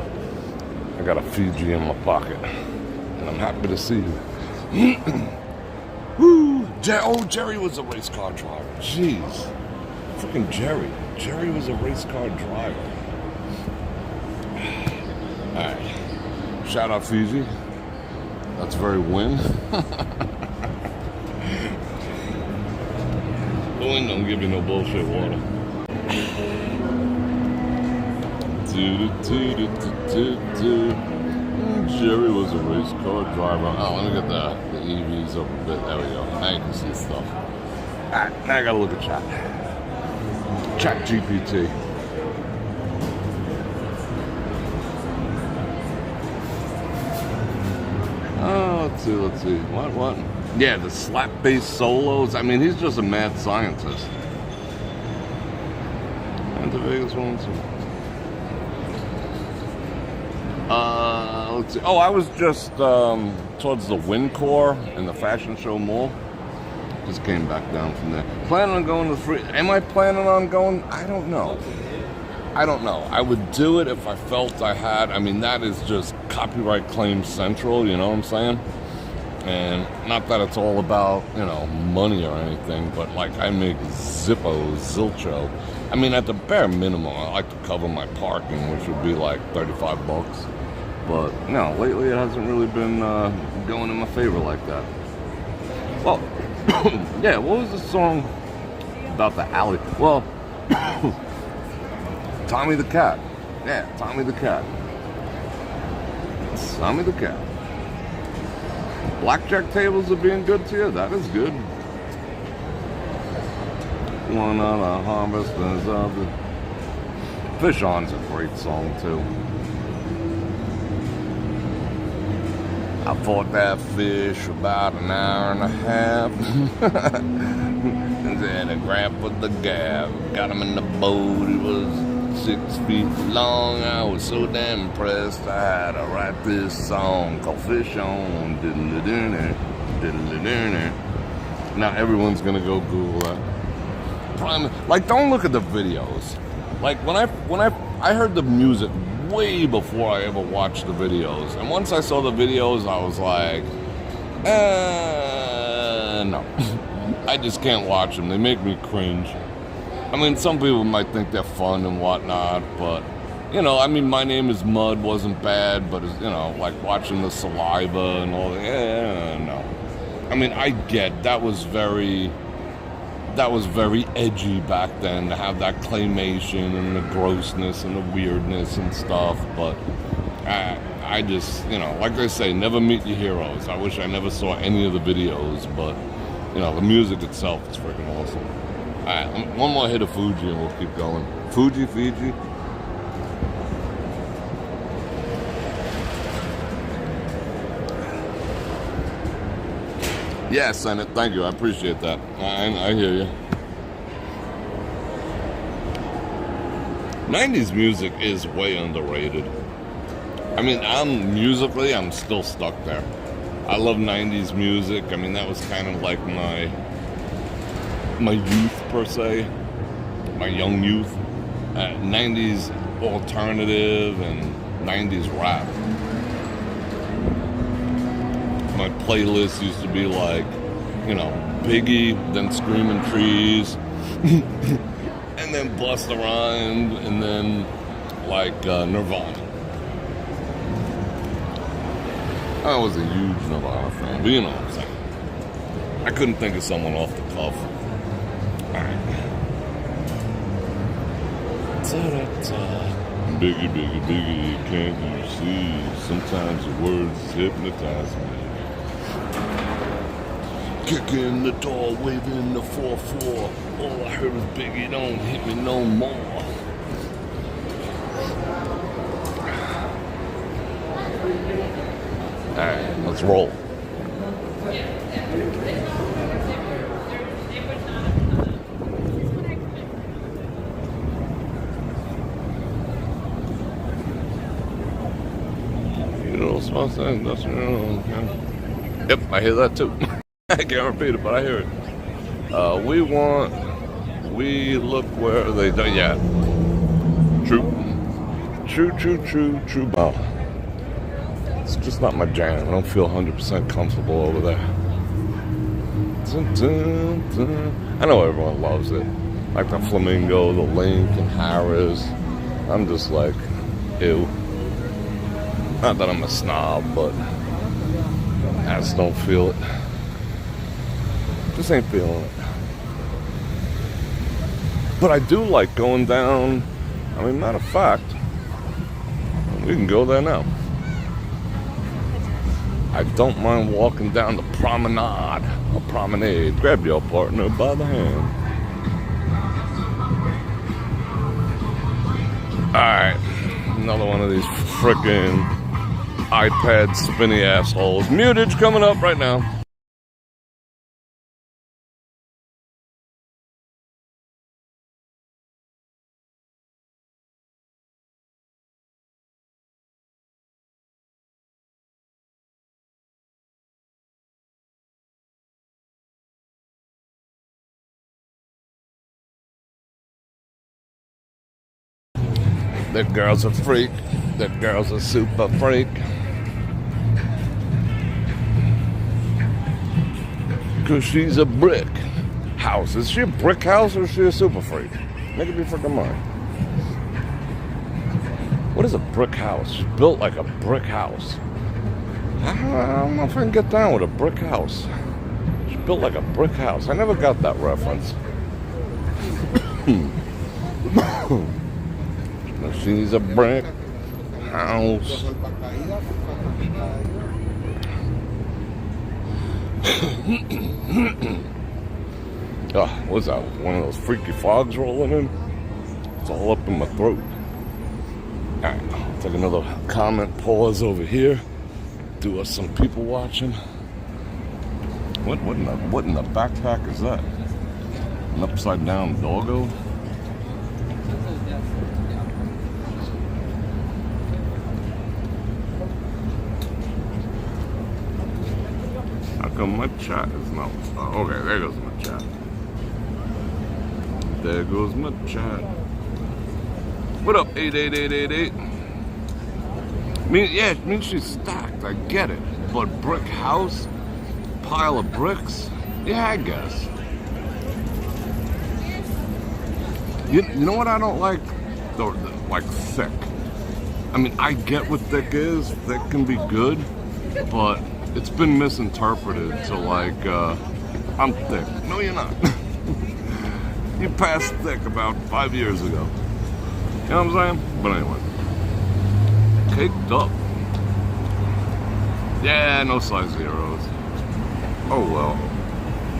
I got a Fiji in my pocket. And I'm happy to see you. Woo! Jerry was a race car driver. Jeez. Freaking Jerry. Jerry was a race car driver. Alright. Shout out Fiji. That's very win. The wind don't give you no bullshit water. Jerry was a race car driver. Oh, let me get the EVs up a bit. There we go. Now you can see stuff. Alright, now I gotta look at chat. Chat GPT. Oh, let's see. What? Yeah, the slap bass solos. I mean, he's just a mad scientist. And the Vegas one, too. Let's see. Oh, I was just towards the Windcore in the Fashion Show Mall. Just came back down from there. Planning on going to free. Am I planning on going? I don't know. I would do it if I felt I had. I mean, that is just copyright claim central, you know what I'm saying? And not that it's all about, you know, money or anything, but like I make zilcho. I mean, at the bare minimum, I like to cover my parking, which would be like $35. But no, lately it hasn't really been going in my favor like that. Well, yeah, what was the song about the alley? Well, Tommy the Cat. Yeah, Tommy the Cat. Tommy the Cat. Blackjack tables are being good to you? That is good. One of the harvesters of the... Fish On's a great song, too. I fought that fish for about an hour and a half. And then I grabbed with the gab. Got him in the boat. It was 6 feet long. I was so damn impressed. I had to write this song called Fish On. Now everyone's gonna go Google that. Like, don't look at the videos. Like when I heard the music way before I ever watched the videos, and once I saw the videos, I was like, no. I just can't watch them. They make me cringe. I mean, some people might think they're fun and whatnot, but, you know, I mean, My Name is Mud wasn't bad, but, you know, like watching the Saliva and all that, no. I mean, I get that was very edgy back then to have that claymation and the grossness and the weirdness and stuff, but I just, you know, like they say, never meet your heroes. I wish I never saw any of the videos, but, you know, the music itself is freaking awesome. Alright, one more hit of Fuji and we'll keep going. Fiji. Yeah, Senate, thank you. I appreciate that. I hear you. 90s music is way underrated. I mean, I'm still stuck there. I love 90s music. I mean, that was kind of like my youth, per se. My young youth. 90s alternative and 90s rap. My playlist used to be like, you know, Biggie, then Screaming Trees, and then Busta Rhymes, and then like Nirvana. I was a huge Nirvana fan, but you know what I'm saying. I couldn't think of someone off the cuff. Alright. Biggie, can't you see? Sometimes your words hypnotize me. Kicking the door, waving the 4-4. All I heard was Biggie, don't hit me no more. Alright, let's roll. You know, small thing, that's Yep, I hear that too. I can't repeat it, but I hear it. We look where they do. Yeah. True. Oh. It's just not my jam. I don't feel 100% comfortable over there. I know everyone loves it. Like the Flamingo, the Link, and Harris. I'm just like, ew. Not that I'm a snob, but I just don't feel it. Just ain't feeling it. But I do like going down. I mean, matter of fact, we can go there now. I don't mind walking down the promenade. A promenade. Grab your partner by the hand. Alright. Another one of these frickin' iPad spinny assholes. Mutage coming up right now. That girl's a freak. That girl's a super freak. Cause she's a brick house. Is she a brick house or is she a super freak? Make it be freaking mine. What is a brick house? She's built like a brick house. I don't know if I can get down with a brick house. She's built like a brick house. I never got that reference. She's a brick house. Oh, what's that? One of those freaky fogs rolling in? It's all up in my throat. Alright, I'll take another comment pause over here. Do us some people watching. What in the backpack is that? An upside down doggo? How come my chat is not? Oh, okay, there goes my chat. There goes my chat. What up, 88888? It means she's stacked. I get it. But brick house, pile of bricks. Yeah, I guess. You know what I don't like? Like thick. I mean, I get what thick is. Thick can be good, but it's been misinterpreted to like, I'm thick. No, you're not. You passed thick about 5 years ago. You know what I'm saying? But anyway. Caked up. Yeah, no size zeros. Oh well.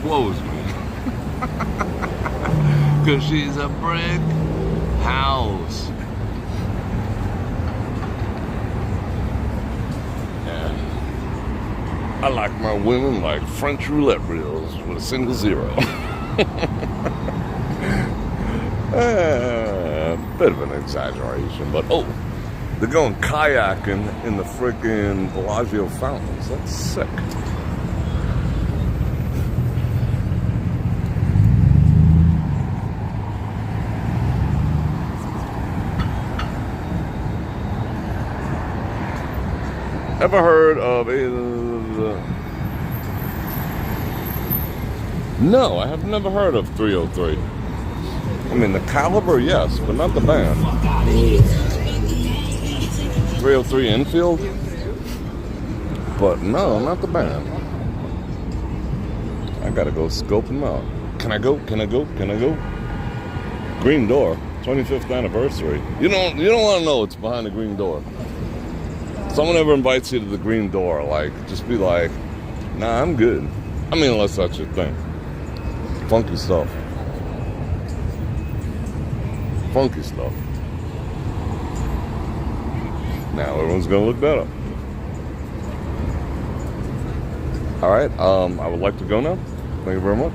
Blows me. Cause she's a brick house. I like my women like French roulette reels with a single zero. Bit of an exaggeration, but they're going kayaking in the freaking Bellagio fountains. That's sick. Ever heard of No, I have never heard of 303. I mean, the caliber, yes, but not the band. 303 infield? But no, not the band. I gotta go scope them out. Can I go? Green door, 25th anniversary. You don't want to know what's behind the green door. Someone ever invites you to the green door, like, just be like, nah, I'm good. I mean, unless that's your thing. Funky stuff. Funky stuff. Now everyone's gonna look that up. Alright, I would like to go now. Thank you very much.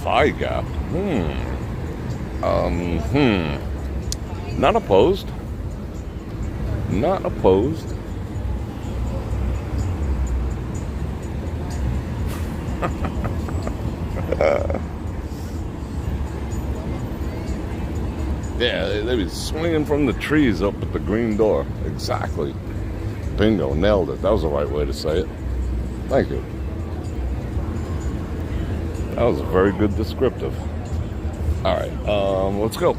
Thigh gap. Not opposed. Not opposed. Yeah, they be swinging from the trees up at the green door. Exactly. Bingo, nailed it. That was the right way to say it. Thank you. That was a very good descriptive. All right, let's go.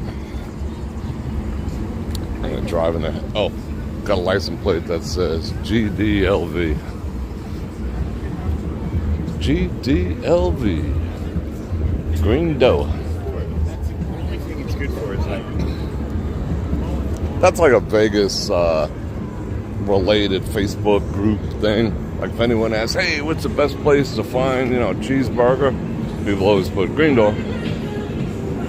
I'm gonna drive in there. Oh, got a license plate that says GDLV. GDLV. Green dough. The only thing it's good for is like That's like a Vegas related Facebook group thing. Like if anyone asks, hey, what's the best place to find, cheeseburger? People always put Green Door.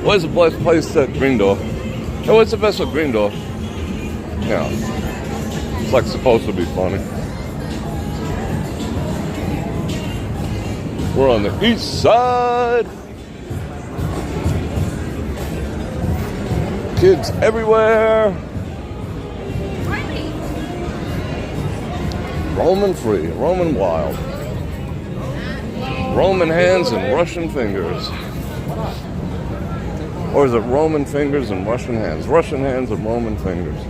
What's the best place at Green Door? Hey, what's the best at Green Door? It's like supposed to be funny. We're on the east side. Kids everywhere. Roman free, Roman wild. Roman hands and Russian fingers. Or is it Roman fingers and Russian hands? Russian hands and Roman fingers.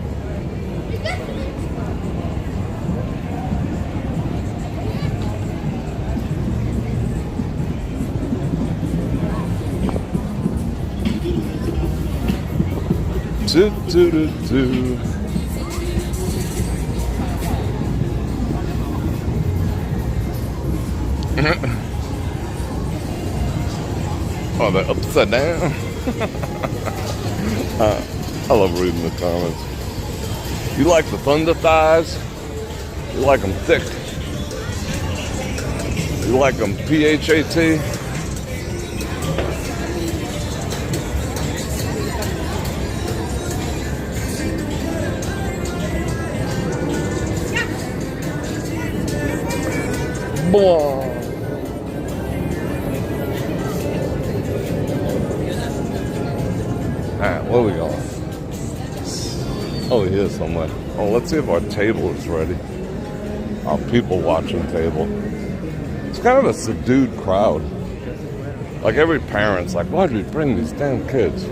Do, do, do, do. Oh, they're upside down. I love reading the comments. You like the thunder thighs? You like them thick? You like them PHAT? Blah. Alright, where are we going? Oh, here somewhere. Oh, let's see if our table is ready. Our people watching table. It's kind of a subdued crowd. Like every parent's like, why did we bring these damn kids?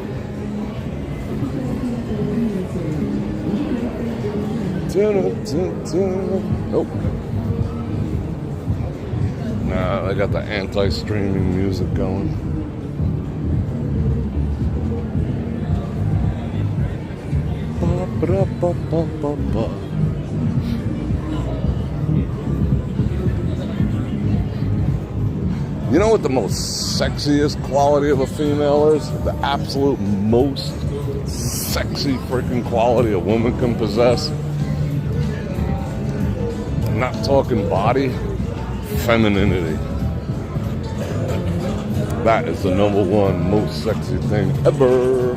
Nope. Nah, I got the anti-streaming music going. You know what the most sexiest quality of a female is? The absolute most sexy freaking quality a woman can possess? I'm not talking body. Femininity. That is the number one most sexy thing ever.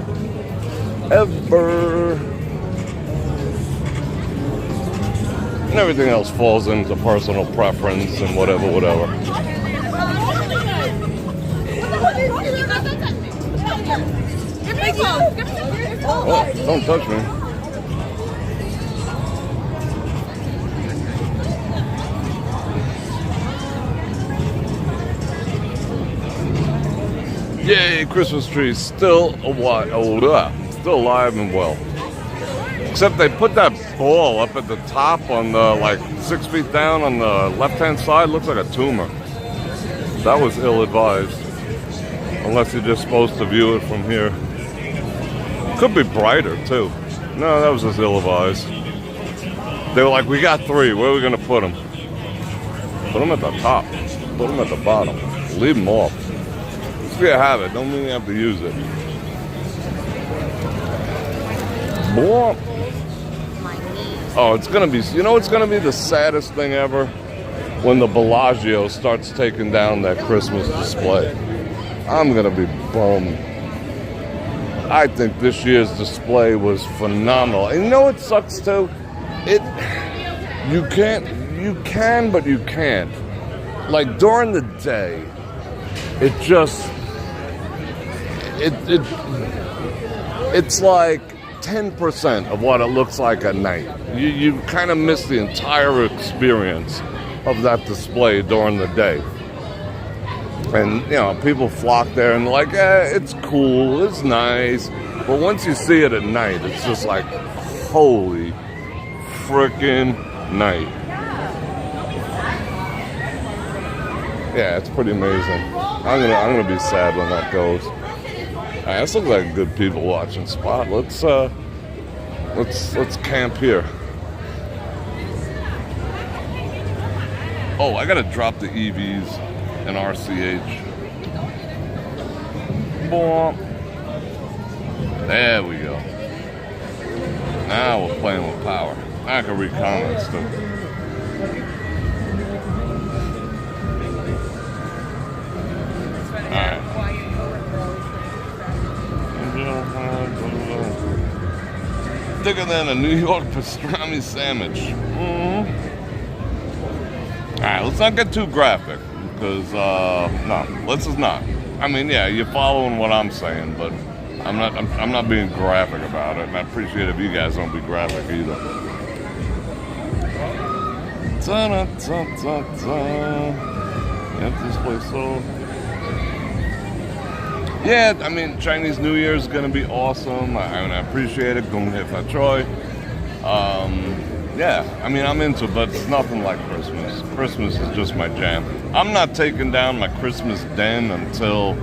And everything else falls into personal preference and whatever. Oh, don't touch me. Yay, Christmas tree still still alive and well. Except they put that ball up at the top on the 6 feet down on the left-hand side. Looks like a tumor. That was ill-advised. Unless you're just supposed to view it from here. Could be brighter too. No, that was just ill-advised. They were like, we got 3. Where are we gonna put them? Put them at the top. Put them at the bottom. Leave them off. It's be a habit. Don't mean you have to use it. Boom. Oh, it's gonna be. You know, it's gonna be the saddest thing ever when the Bellagio starts taking down that Christmas display. I'm gonna be bummed. I think this year's display was phenomenal. And you know what sucks too? You can, but you can't. Like during the day, it's like 10% of what it looks like at night. You kind of miss the entire experience of that display during the day. And, people flock there and they're like, it's cool, it's nice. But once you see it at night, it's just like, holy frickin' night. Yeah, it's pretty amazing. I'm gonna be sad when that goes. Alright, this looks like a good people watching spot. Let's camp here. Oh, I gotta drop the EVs and RCH. Boom. There we go. Now we're playing with power. I can read comments too. Alright. Thicker than a New York pastrami sandwich. Alright, let's not get too graphic. Because, no, let's just not. I mean, yeah, you're following what I'm saying, but I'm not being graphic about it, and I appreciate if you guys don't be graphic either. Yep, this place so. Yeah, I mean, Chinese New Year is gonna be awesome. I appreciate it. Gong hei fa choi. Yeah, I mean, I'm into it, but it's nothing like Christmas. Christmas is just my jam. I'm not taking down my Christmas den until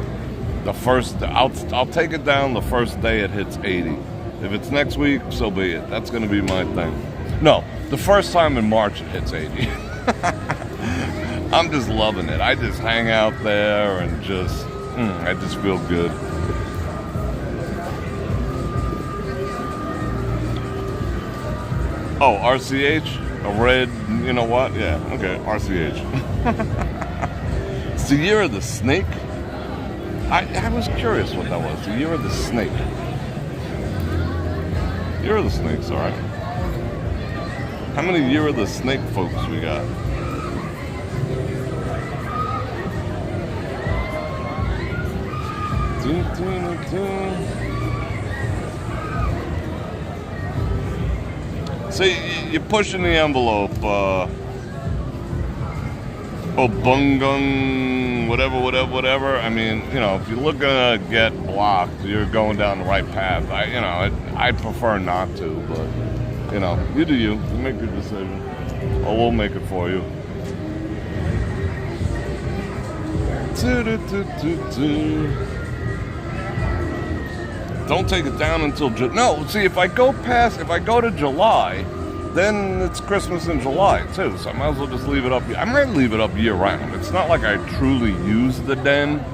the first. I'll take it down the first day it hits 80. If it's next week, so be it. That's gonna be my thing. No, the first time in March it hits 80. I'm just loving it. I just hang out there and just, I just feel good. Oh, RCH? A red, you know what? Yeah, okay, RCH. It's the year of the snake? I was curious what that was. The year of the snake. Year of the snake's alright. How many year of the snake folks we got? See, you're pushing the envelope. Oh, bungung, whatever. I mean, you know, if you're looking to get blocked, you're going down the right path. I prefer not to, but, you know, you do you. You make your decision. Or we'll make it for you. Don't take it down until no. See, if I go to July, then it's Christmas in July too. So I might as well just leave it up. I might leave it up year round. It's not like I truly use the den.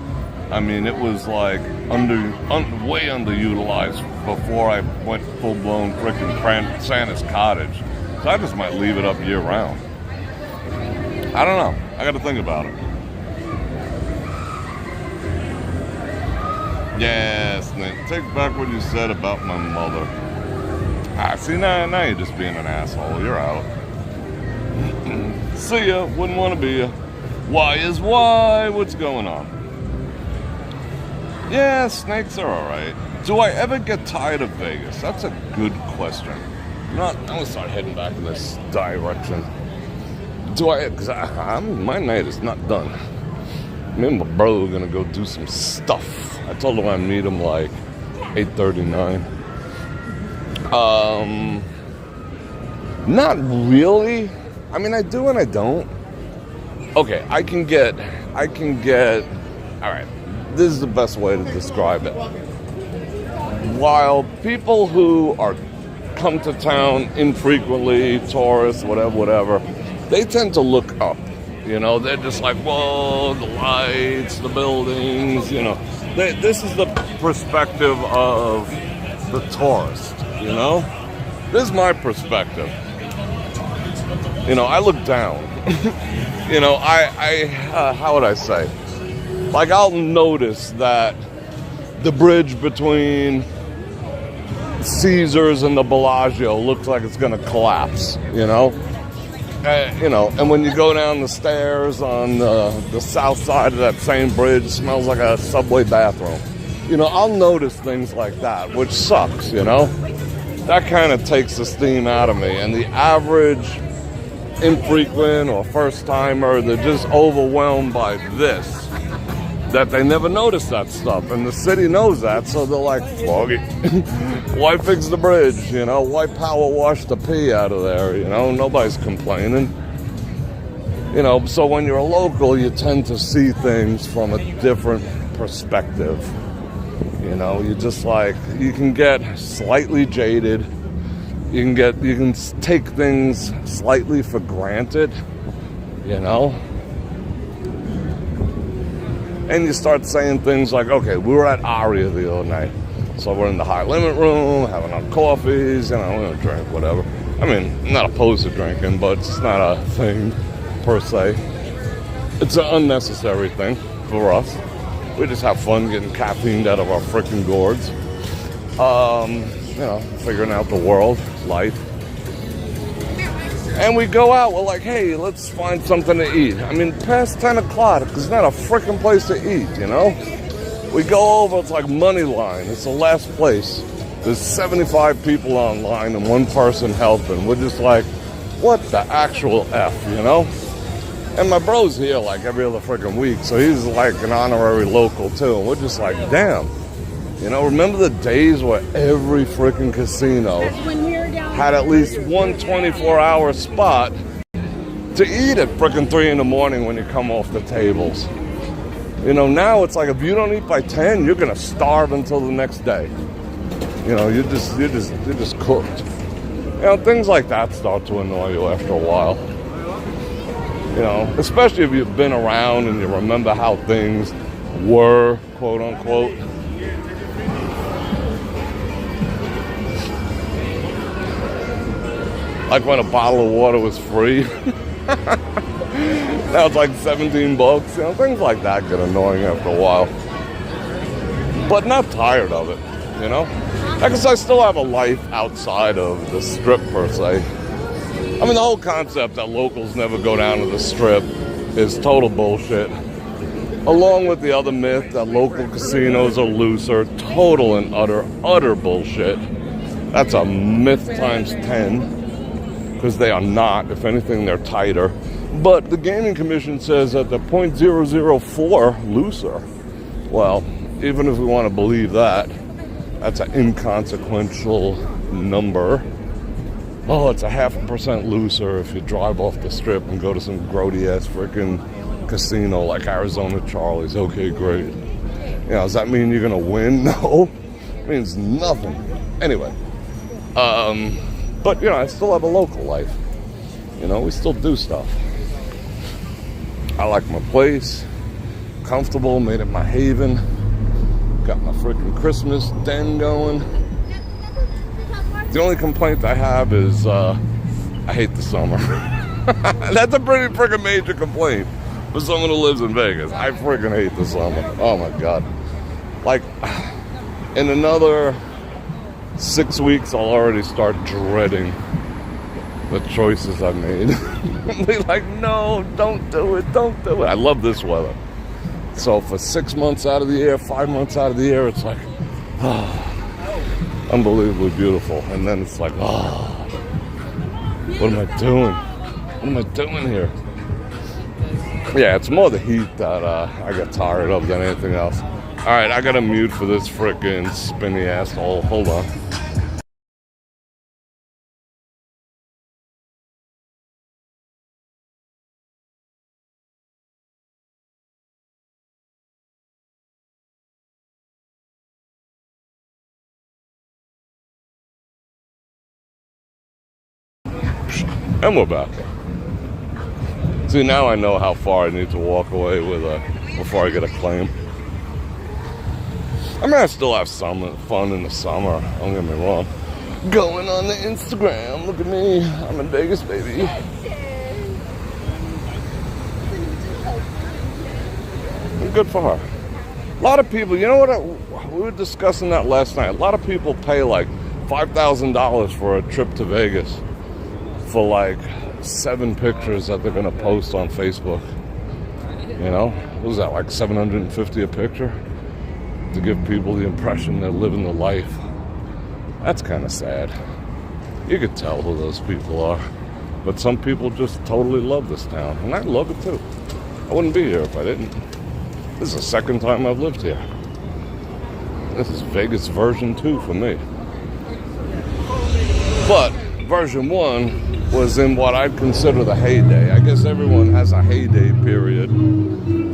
I mean, it was like way underutilized before I went full blown frickin' Santa's cottage. So I just might leave it up year round. I don't know. I got to think about it. Yes, Nick. Take back what you said about my mother. See, now you're just being an asshole. You're out. See ya. Wouldn't want to be ya. Why is why? What's going on? Yeah, snakes are alright. Do I ever get tired of Vegas? That's a good question. I'm gonna start heading back in this direction. Because my night is not done. Me and my brother are gonna go do some stuff. I told him I'd meet him like 8:39. Not really. I mean, I do and I don't. Okay, I can get, alright, this is the best way to describe it. While people who come to town infrequently, tourists, whatever, they tend to look up. You know, they're just like, whoa, the lights, the buildings, you know. This is the perspective of the tourist, you know? This is my perspective. You know, I look down. You know, how would I say? Like, I'll notice that the bridge between Caesars and the Bellagio looks like it's going to collapse, you know? You know, and when you go down the stairs on the south side of that same bridge, it smells like a subway bathroom. You know, I'll notice things like that, which sucks, you know? That kind of takes the steam out of me. And the average infrequent or first-timer, they're just overwhelmed by this, that they never notice that stuff. And the city knows that, so they're like, fuck it. Why fix the bridge, you know? Why power wash the pee out of there, you know? Nobody's complaining. You know, so when you're a local, you tend to see things from a different perspective. You know, you just like, you can get slightly jaded. You can take things slightly for granted, you know? And you start saying things like, okay, we were at Aria the other night. So we're in the high limit room, having our coffees, we're gonna drink whatever. I mean, I'm not opposed to drinking, but it's not a thing per se. It's an unnecessary thing for us. We just have fun getting caffeined out of our freaking gourds. Figuring out the world, life. And we go out, we're like, hey, let's find something to eat. I mean, past 10 o'clock, there's not a freaking place to eat, We go over, it's like money line. It's the last place. There's 75 people online and one person helping. We're just like, what the actual F, And my bro's here like every other freaking week, so he's like an honorary local too. And we're just like, damn. Remember the days where every freaking casino had at least one 24-hour spot to eat at freaking 3 in the morning when you come off the tables. Now it's like if you don't eat by 10, you're gonna starve until the next day. You're just cooked. Things like that start to annoy you after a while. Especially if you've been around and you remember how things were, quote unquote. Like when a bottle of water was free. Now it's like $17. Things like that get annoying after a while. But not tired of it, I guess I still have a life outside of the strip per se. I mean, the whole concept that locals never go down to the strip is total bullshit. Along with the other myth that local casinos are looser, total and utter bullshit. That's a myth times 10. Because they are not. If anything, they're tighter. But the Gaming Commission says that they're 0.004 looser. Well, even if we want to believe that, that's an inconsequential number. Oh, it's a 0.5% looser if you drive off the strip and go to some grody-ass freaking casino like Arizona Charlie's. Okay, great. Does that mean you're going to win? No. It means nothing. Anyway. But, I still have a local life. We still do stuff. I like my place. Comfortable, made it my haven. Got my freaking Christmas den going. The only complaint I have is I hate the summer. That's a pretty freaking major complaint for someone who lives in Vegas. I freaking hate the summer. Oh, my God. Like, in another 6 weeks, I'll already start dreading the choices I made. Be like, no, don't do it. I love this weather. So for 6 months out of the year, 5 months out of the year, it's like, unbelievably beautiful. And then it's like, what am I doing? What am I doing here? Yeah, it's more the heat that I get tired of than anything else. All right, I got to mute for this frickin' spinny asshole. Hold on. And we're back. See, now I know how far I need to walk away with before I get a claim. I mean, I still have some fun in the summer, don't get me wrong. Going on the Instagram, look at me, I'm in Vegas, baby. Good for her. A lot of people, you know what, we were discussing that last night. A lot of people pay like $5,000 for a trip to Vegas for like 7 pictures that they're going to post on Facebook. What was that, like $750 a picture? To give people the impression they're living the life. That's kind of sad. You could tell who those people are. But some people just totally love this town. And I love it too. I wouldn't be here if I didn't. This is the second time I've lived here. This is Vegas version 2 for me. But version 1 was in what I'd consider the heyday. I guess everyone has a heyday period.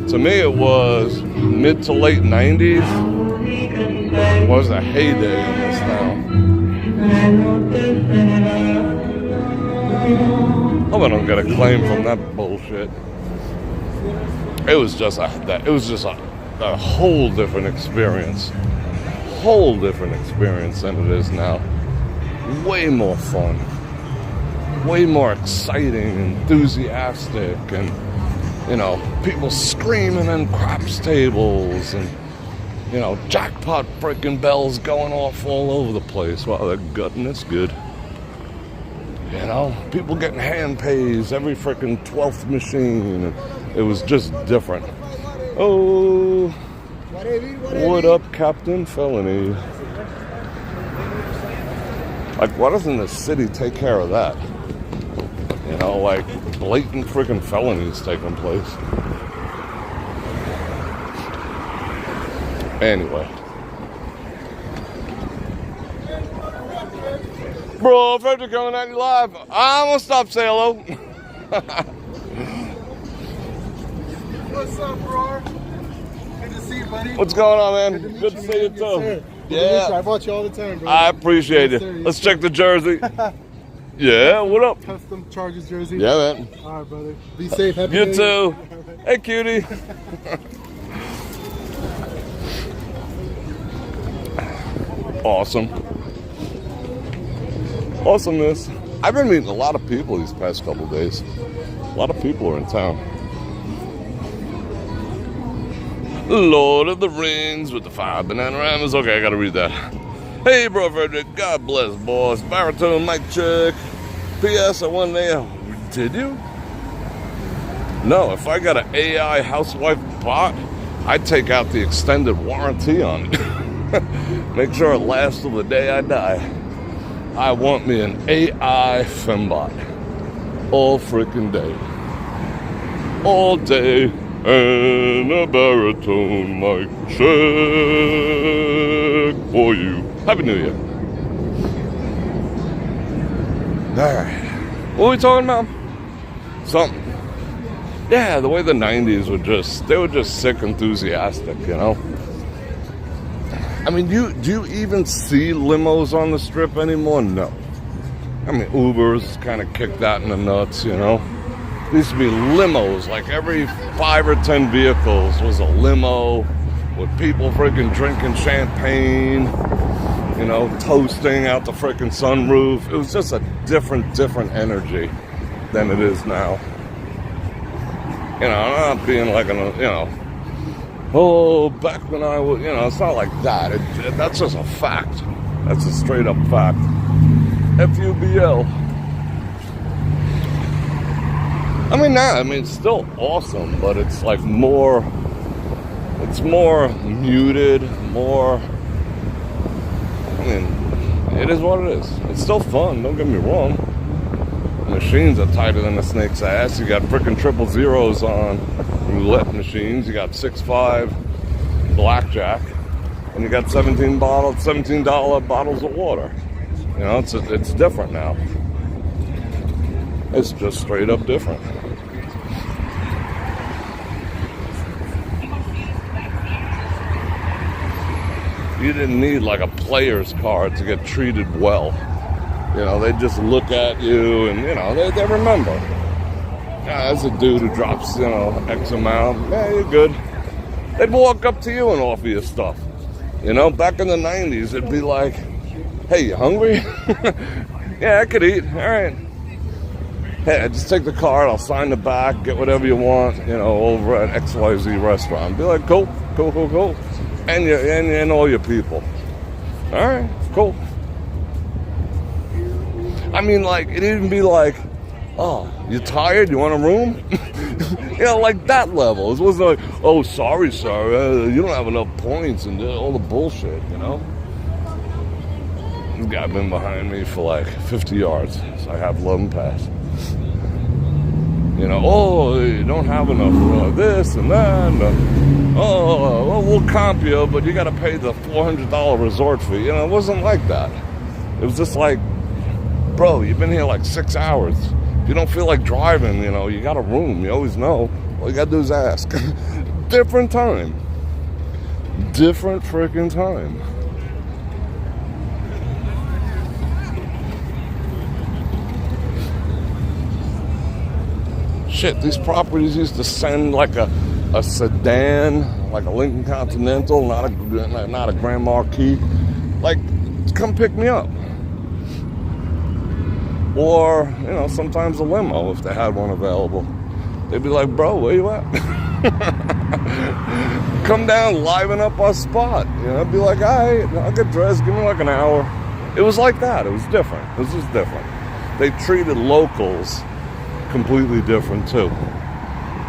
To me, it was mid to late 90s was a heyday in this town. Hope I don't get a claim from that bullshit. It was just a whole different experience. whole different experience than it is now. Way more fun. Way more exciting, enthusiastic, and, you know, people screaming in craps tables, and, you know, jackpot freaking bells going off all over the place. Wow, they're gutting, that's good. You know, people getting hand pays every freaking 12th machine. It was just different. Oh, what up, Captain Felony? Like, why doesn't the city take care of that? You know, like, blatant freaking felonies taking place. Anyway. Bror Fredrik coming at you live. I'm gonna stop say hello. What's up, Bror? Good to see you, buddy. What's going on, man? Good to see you, too. Sir. Yeah. I bought you all the time, bro. I appreciate Yes, it. sir. Yes, Let's sir. check the jersey. Yeah, what up? Custom Chargers jersey. Yeah, man. All right, brother. Be safe. Happy You New too. Year. Hey, cutie. Awesome. Awesomeness. I've been meeting a lot of people these past couple of days. A lot of people are in town. Lord of the Rings with the 5 banana-ramas. Okay, I gotta read that. Hey, Bror Fredrik. God bless, boss. Baritone mic check. P.S. I won did you? No, if I got an AI housewife bot, I'd take out the extended warranty on it. Make sure it lasts till the day I die. I want me an AI fembot. All freaking day. All day. And a baritone mic check for you. Happy New Year. Alright. What are we talking about? Something. Yeah, the way the 90s they were just sick enthusiastic, you know? I mean, do you even see limos on the strip anymore? No. I mean, Ubers kind of kicked that in the nuts, you know? There used to be limos, like every 5 or 10 vehicles was a limo with people freaking drinking champagne, you know, toasting out the freaking sunroof. It was just a different energy than it is now. You know, not being like, oh, back when I was, it's not like that. That's just a fact. That's a straight up fact. FUBL. It's still awesome, but it's like it's more muted, it is what it is. It's still fun, don't get me wrong. The machines are tighter than a snake's ass. You got freaking 000s on roulette machines. You got 6-5 blackjack, and you got $17 bottles of water. You know, it's different now. It's just straight up different. You didn't need like a player's card to get treated well. You know, they just look at you and, they remember. Yeah, that's a dude who drops, X amount. Yeah, you're good. They'd walk up to you and offer you stuff. You know, back in the 90s, it'd be like, hey, you hungry? Yeah, I could eat. All right. Hey, just take the card. I'll sign the back. Get whatever you want, over at XYZ restaurant. Be like, cool. And all your people. All right, cool. It'd even be like, oh, you tired? You want a room? Like that level. It wasn't like, oh, sorry, sir, you don't have enough points and all the bullshit, This guy been behind me for like 50 yards, so I have 11 pass. Oh, you don't have enough this and that. Well, we'll comp you, but you got to pay the $400 resort fee. It wasn't like that. It was just like, bro, you've been here like 6 hours. If you don't feel like driving, you got a room. You always know. All you got to do is ask. Different time. Different freaking time. Shit, these properties used to send like a sedan like a Lincoln Continental, not a Grand Marquis, like, come pick me up. Or, you know, sometimes a limo if they had one available. They'd be like, bro, where you at? Come down, liven up our spot. You know, I'd be like, all right, I'll get dressed, give me like an hour. It was like that. It was different. It was just different. They treated locals completely different too.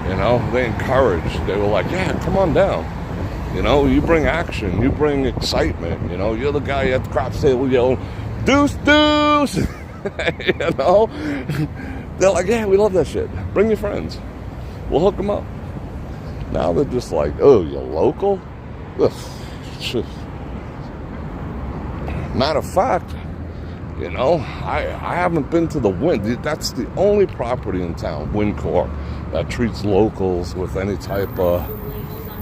You know, they encouraged. They were like, yeah, come on down. You know, you bring action. You bring excitement. You know, you're the guy at the craps table yelling, deuce, deuce. You know? They're like, yeah, we love that shit. Bring your friends. We'll hook them up. Now they're just like, oh, you're local? Ugh. Matter of fact, you know, I haven't been to the Wind. That's the only property in town, Windcore, that treats locals with any type of,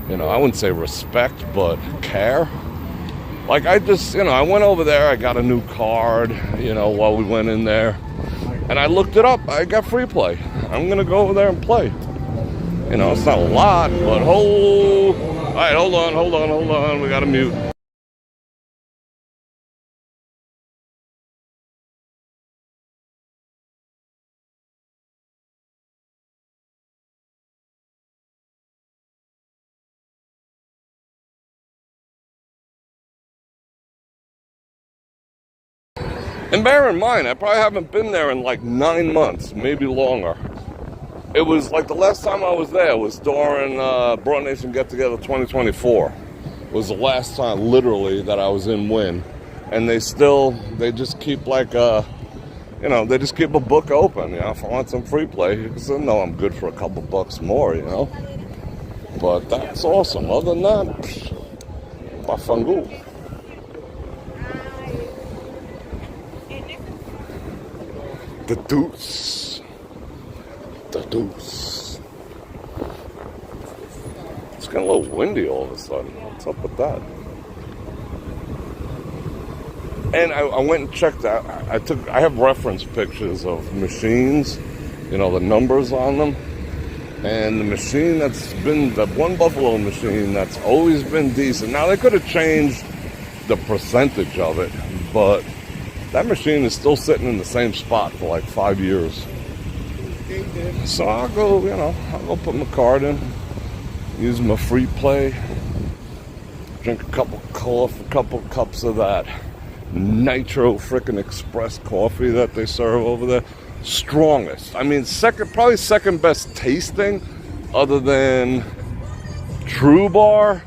you know, I wouldn't say respect, but care. Like, I just, you know, I went over there, I got a new card, you know, while we went in there. And I looked it up. I got free play. I'm going to go over there and play. You know, it's not a lot, but all right, hold on. We got to mute. And bear in mind, I probably haven't been there in like 9 months, maybe longer. It was like the last time I was there was during Broad Nation Get Together 2024. Was the last time, literally, that I was in Wynn. And they just keep like, you know, they just keep a book open, you know, if I want some free play. Because I know I'm good for a couple bucks more, you know. But that's awesome. Other than that, bafangu. The deuce. It's getting a little windy all of a sudden. What's up with that? And I went and checked out. I have reference pictures of machines, you know, the numbers on them. And the machine that's been, the one Buffalo machine that's always been decent. Now, they could have changed the percentage of it, but that machine is still sitting in the same spot for like 5 years. So I'll go, you know, I'll go put my card in, use my free play, drink a couple cups of that Nitro frickin' Express coffee that they serve over there. Strongest. I mean, probably second best tasting other than True Bar,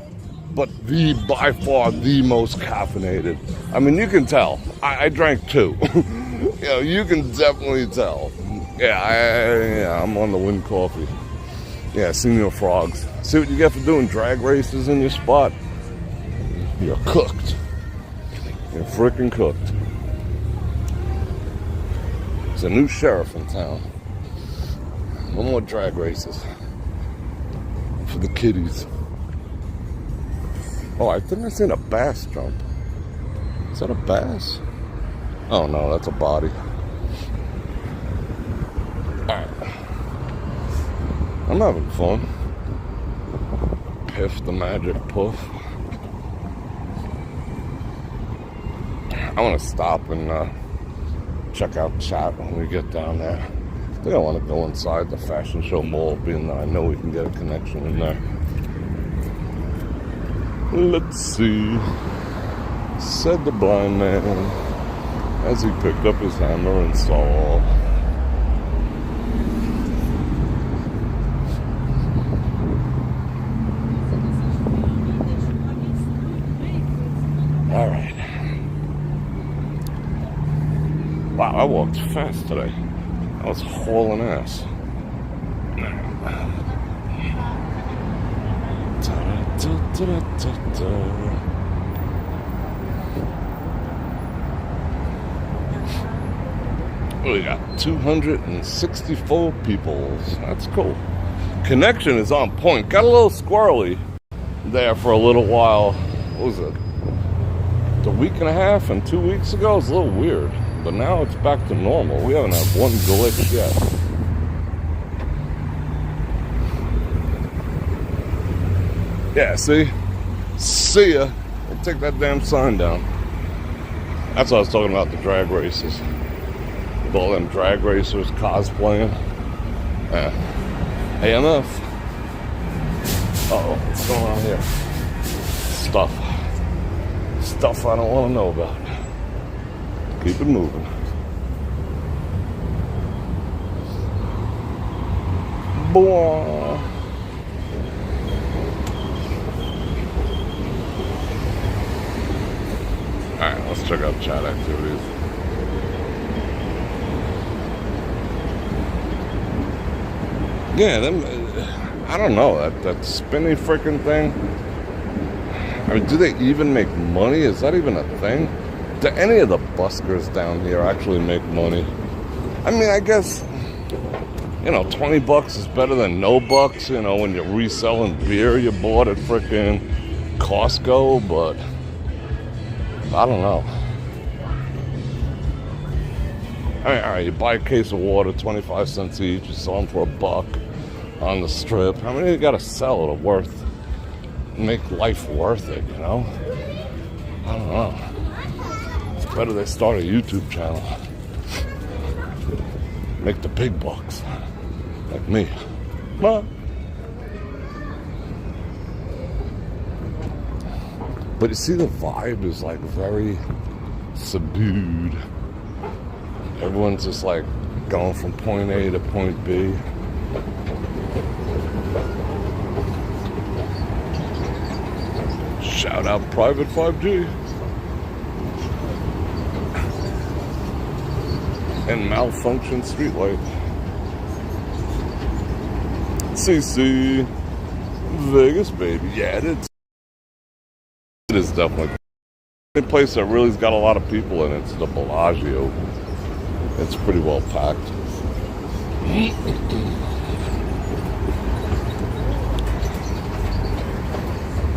but by far the most caffeinated. I mean, you can tell. I drank 2. You know, you can definitely tell. Yeah, I'm on the Wind coffee. Yeah, Senior Frogs. See what you get for doing drag races in your spot? You're cooked. You're freaking cooked. There's a new sheriff in town. No more drag races. For the kiddies. Oh, I think I seen a bass jump. Is that a bass? Oh no, that's a body. Alright. I'm having fun. Piff the magic puff. I want to stop and check out chat when we get down there. I think I want to go inside the Fashion Show Mall, being that I know we can get a connection in there. Let's see, said the blind man as he picked up his hammer and saw. All right. Wow, I walked fast today. I was hauling ass. We got 264 people. That's cool. Connection is on point. Got a little squirrely there for a little while. What was it? A week and a half and 2 weeks ago? It was a little weird. But now it's back to normal. We haven't had one glitch yet. Yeah, see? See ya. We'll take that damn sign down. That's what I was talking about, the drag races. With all them drag racers cosplaying. AMF. Uh-oh, what's going on here? Stuff I don't want to know about. Keep it moving. Boy. Alright, let's check out chat activities. Yeah, them, I don't know, that spinny freaking thing. I mean, do they even make money? Is that even a thing? Do any of the buskers down here actually make money? I mean, I guess, you know, $20 is better than no bucks, you know, when you're reselling beer you bought at freaking Costco, but I don't know. I mean, all right, you buy a case of water, 25 cents each, you sell them for $1 on the strip. How many you gotta sell to make life worth it, you know? I don't know. It's better they start a YouTube channel. Make the big bucks. Like me. But you see, the vibe is like very subdued. Everyone's just like going from point A to point B. Shout out Private 5G. And malfunction streetlight. CC. Vegas, baby. Yeah, it is definitely. The place that really's got a lot of people in it's the Bellagio. It's pretty well packed.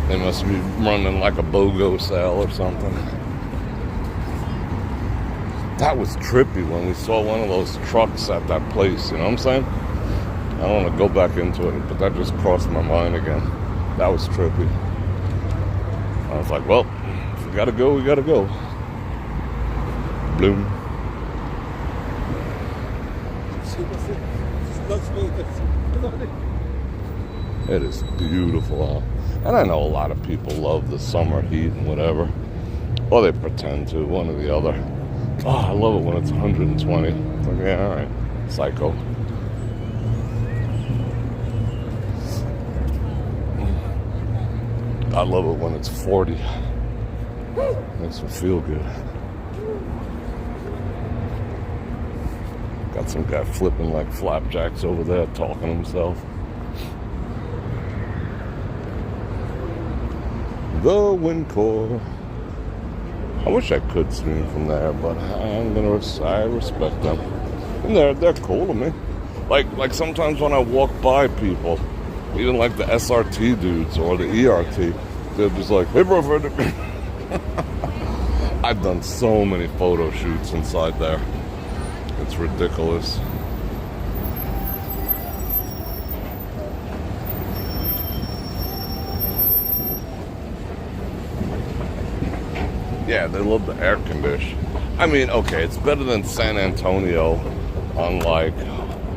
They must be running like a BOGO sale or something. That was trippy when we saw one of those trucks at that place, you know what I'm saying? I don't want to go back into it, but that just crossed my mind again. That was trippy. I was like, well, if we gotta go, we gotta go. Bloom. It is beautiful, huh? And I know a lot of people love the summer heat and whatever. Or they pretend to, one or the other. Oh, I love it when it's 120. It's like, yeah, alright. Psycho. I love it when it's 40. Makes me feel good. Got some guy flipping like flapjacks over there, talking to himself. The wind core. I wish I could swim from there, but I respect them. And they're cool to me. Like sometimes when I walk by people, even like the SRT dudes or the ERT, they're just like, hey, Bror Fredrik. I've done so many photo shoots inside there. It's ridiculous. Yeah, they love the air condition. I mean, okay, it's better than San Antonio on like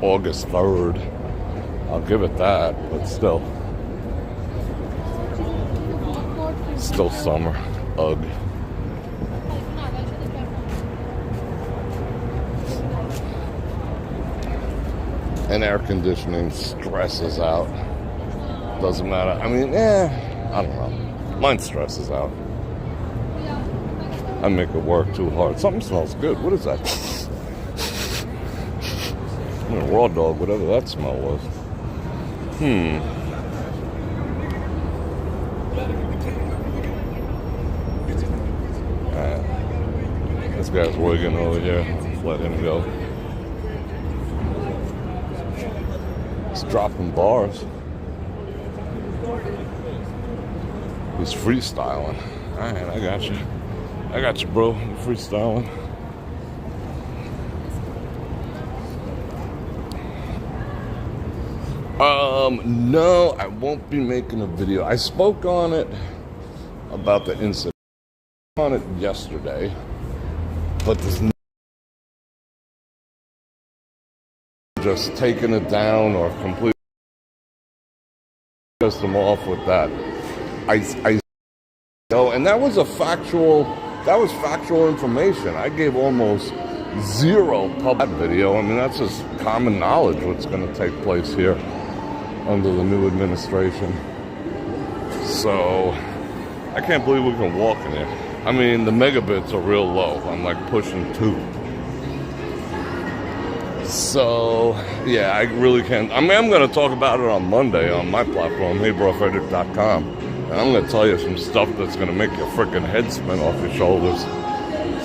August 3rd. I'll give it that, but still summer. Ugh. And air conditioning stresses out. Doesn't matter. I mean, I don't know. Mine stresses out. I make it work too hard. Something smells good. What is that? Raw dog, whatever that smell was. This guy's wigging over here. Let's let him go. He's dropping bars. He's freestyling. Alright, I got you. I got you, bro. You're freestyling. No, I won't be making a video. I spoke on it about the incident on it yesterday, but there's no just taking it down or completely pissed them off with that. I know, and that was factual information. I gave almost zero public video. I mean, that's just common knowledge what's going to take place here under the new administration. So I can't believe we can walk in here. I mean, the megabits are real low. I'm like pushing 2. So yeah, I really can't. I mean, I'm going to talk about it on Monday on my platform, brorfredrik.com, and I'm going to tell you some stuff that's going to make your freaking head spin off your shoulders.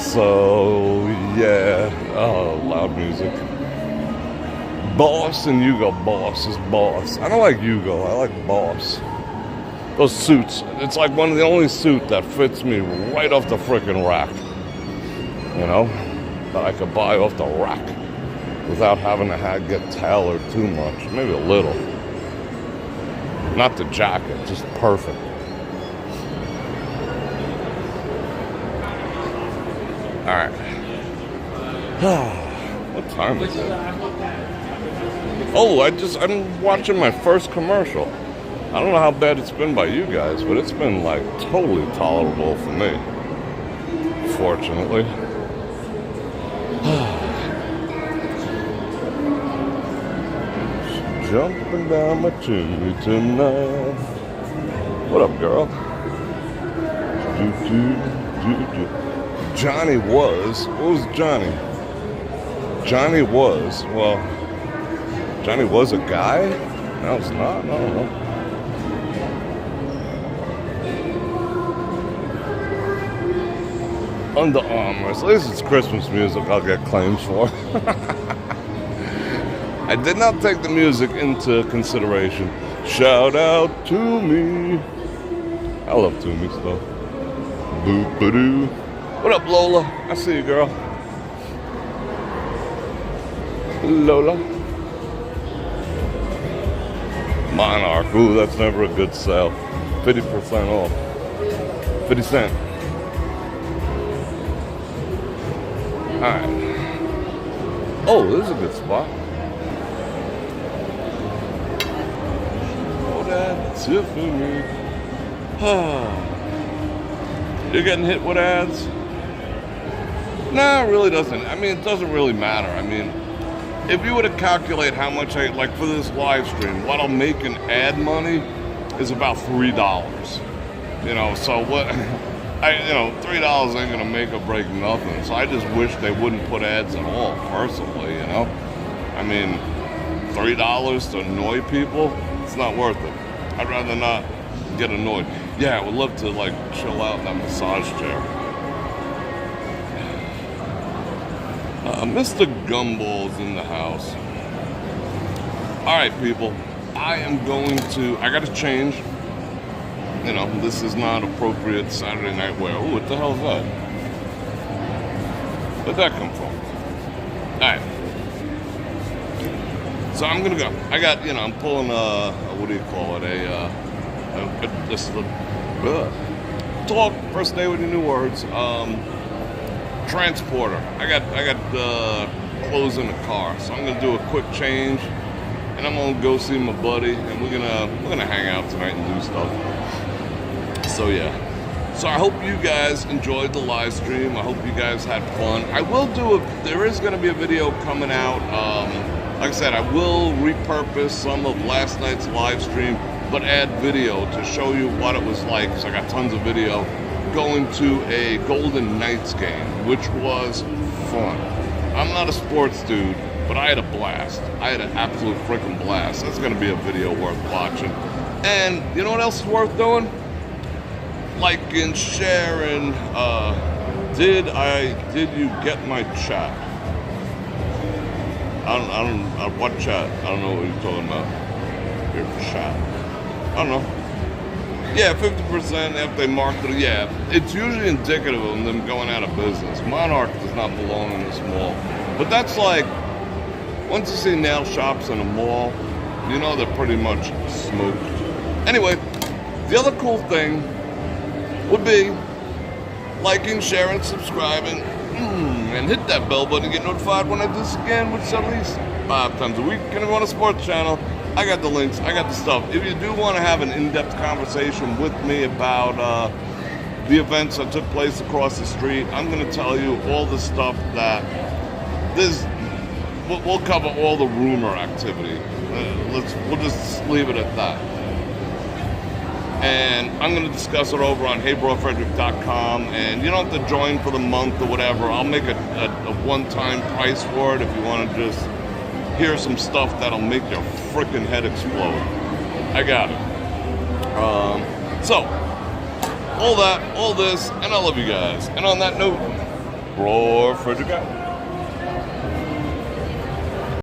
So yeah, oh, loud music. Boss and Yugo. Boss is boss. I don't like Yugo. I like boss. Those suits. It's like one of the only suit that fits me right off the freaking rack. You know, that I could buy off the rack without having to get tailored too much. Maybe a little. Not the jacket. Just perfect. All right. What time is it? Oh, I'm watching my first commercial. I don't know how bad it's been by you guys, but it's been like totally tolerable for me. Fortunately. Jumping down my chimney tonight. What up, girl? Johnny was. What was Johnny? Johnny was a guy? No, it's not. I don't know. Under Armour. At least it's Christmas music I'll get claims for. I did not take the music into consideration. Shout out to me. I love Toomey stuff. Boop-a-doo. What up, Lola? I see you, girl. Lola. Monarch. Ooh, that's never a good sale. 50% off. 50 cents. Alright. Oh, this is a good spot. Oh, that's it for me. You're getting hit with ads? No, it really doesn't. I mean, it doesn't really matter. I mean, if you were to calculate how much I, like for this live stream, what I'll make in ad money is about $3. You know, so what, $3 ain't gonna make or break nothing. So I just wish they wouldn't put ads at all, personally, you know? I mean, $3 to annoy people, it's not worth it. I'd rather not get annoyed. Yeah, I would love to, like, chill out in that massage chair. Mr. Gumball's in the house. Alright, people. I gotta change. You know, this is not appropriate Saturday night wear. Oh, what the hell is that? Where'd that come from? Alright. So I'm gonna go. I got, I'm pulling what do you call it? Talk, first day with the new words. Transporter. I got clothes in the car, so I'm gonna do a quick change, and I'm gonna go see my buddy, and we're gonna hang out tonight and do stuff. So yeah. So I hope you guys enjoyed the live stream. I hope you guys had fun. There is gonna be a video coming out. Like I said, I will repurpose some of last night's live stream, but add video to show you what it was like. So I got tons of video going to a Golden Knights game, which was fun. I'm not a sports dude, but I had a blast. I had an absolute freaking blast. That's gonna be a video worth watching. And you know what else is worth doing? Liking, sharing. Did you get my chat? What chat? I don't know what you're talking about. Your chat. I don't know. Yeah, 50% if they marked it. Yeah, it's usually indicative of them going out of business. Monarch does not belong in this mall. But that's like, once you see nail shops in a mall, you know they're pretty much smoked. Anyway, the other cool thing would be liking, sharing, subscribing, and hit that bell button to get notified when I do this again, which is at least 5 times a week. And if you want a sports channel, I got the links, I got the stuff. If you do want to have an in-depth conversation with me about the events that took place across the street, I'm going to tell you all the stuff that we'll cover all the rumor activity. We'll just leave it at that. And I'm going to discuss it over on heybrorfredrik.com, and you don't have to join for the month or whatever. I'll make a one-time price for it if you want to just hear some stuff that'll make your freaking head explode. I got it. So, all that, all this, and I love you guys. And on that note, Bror Fredrik out.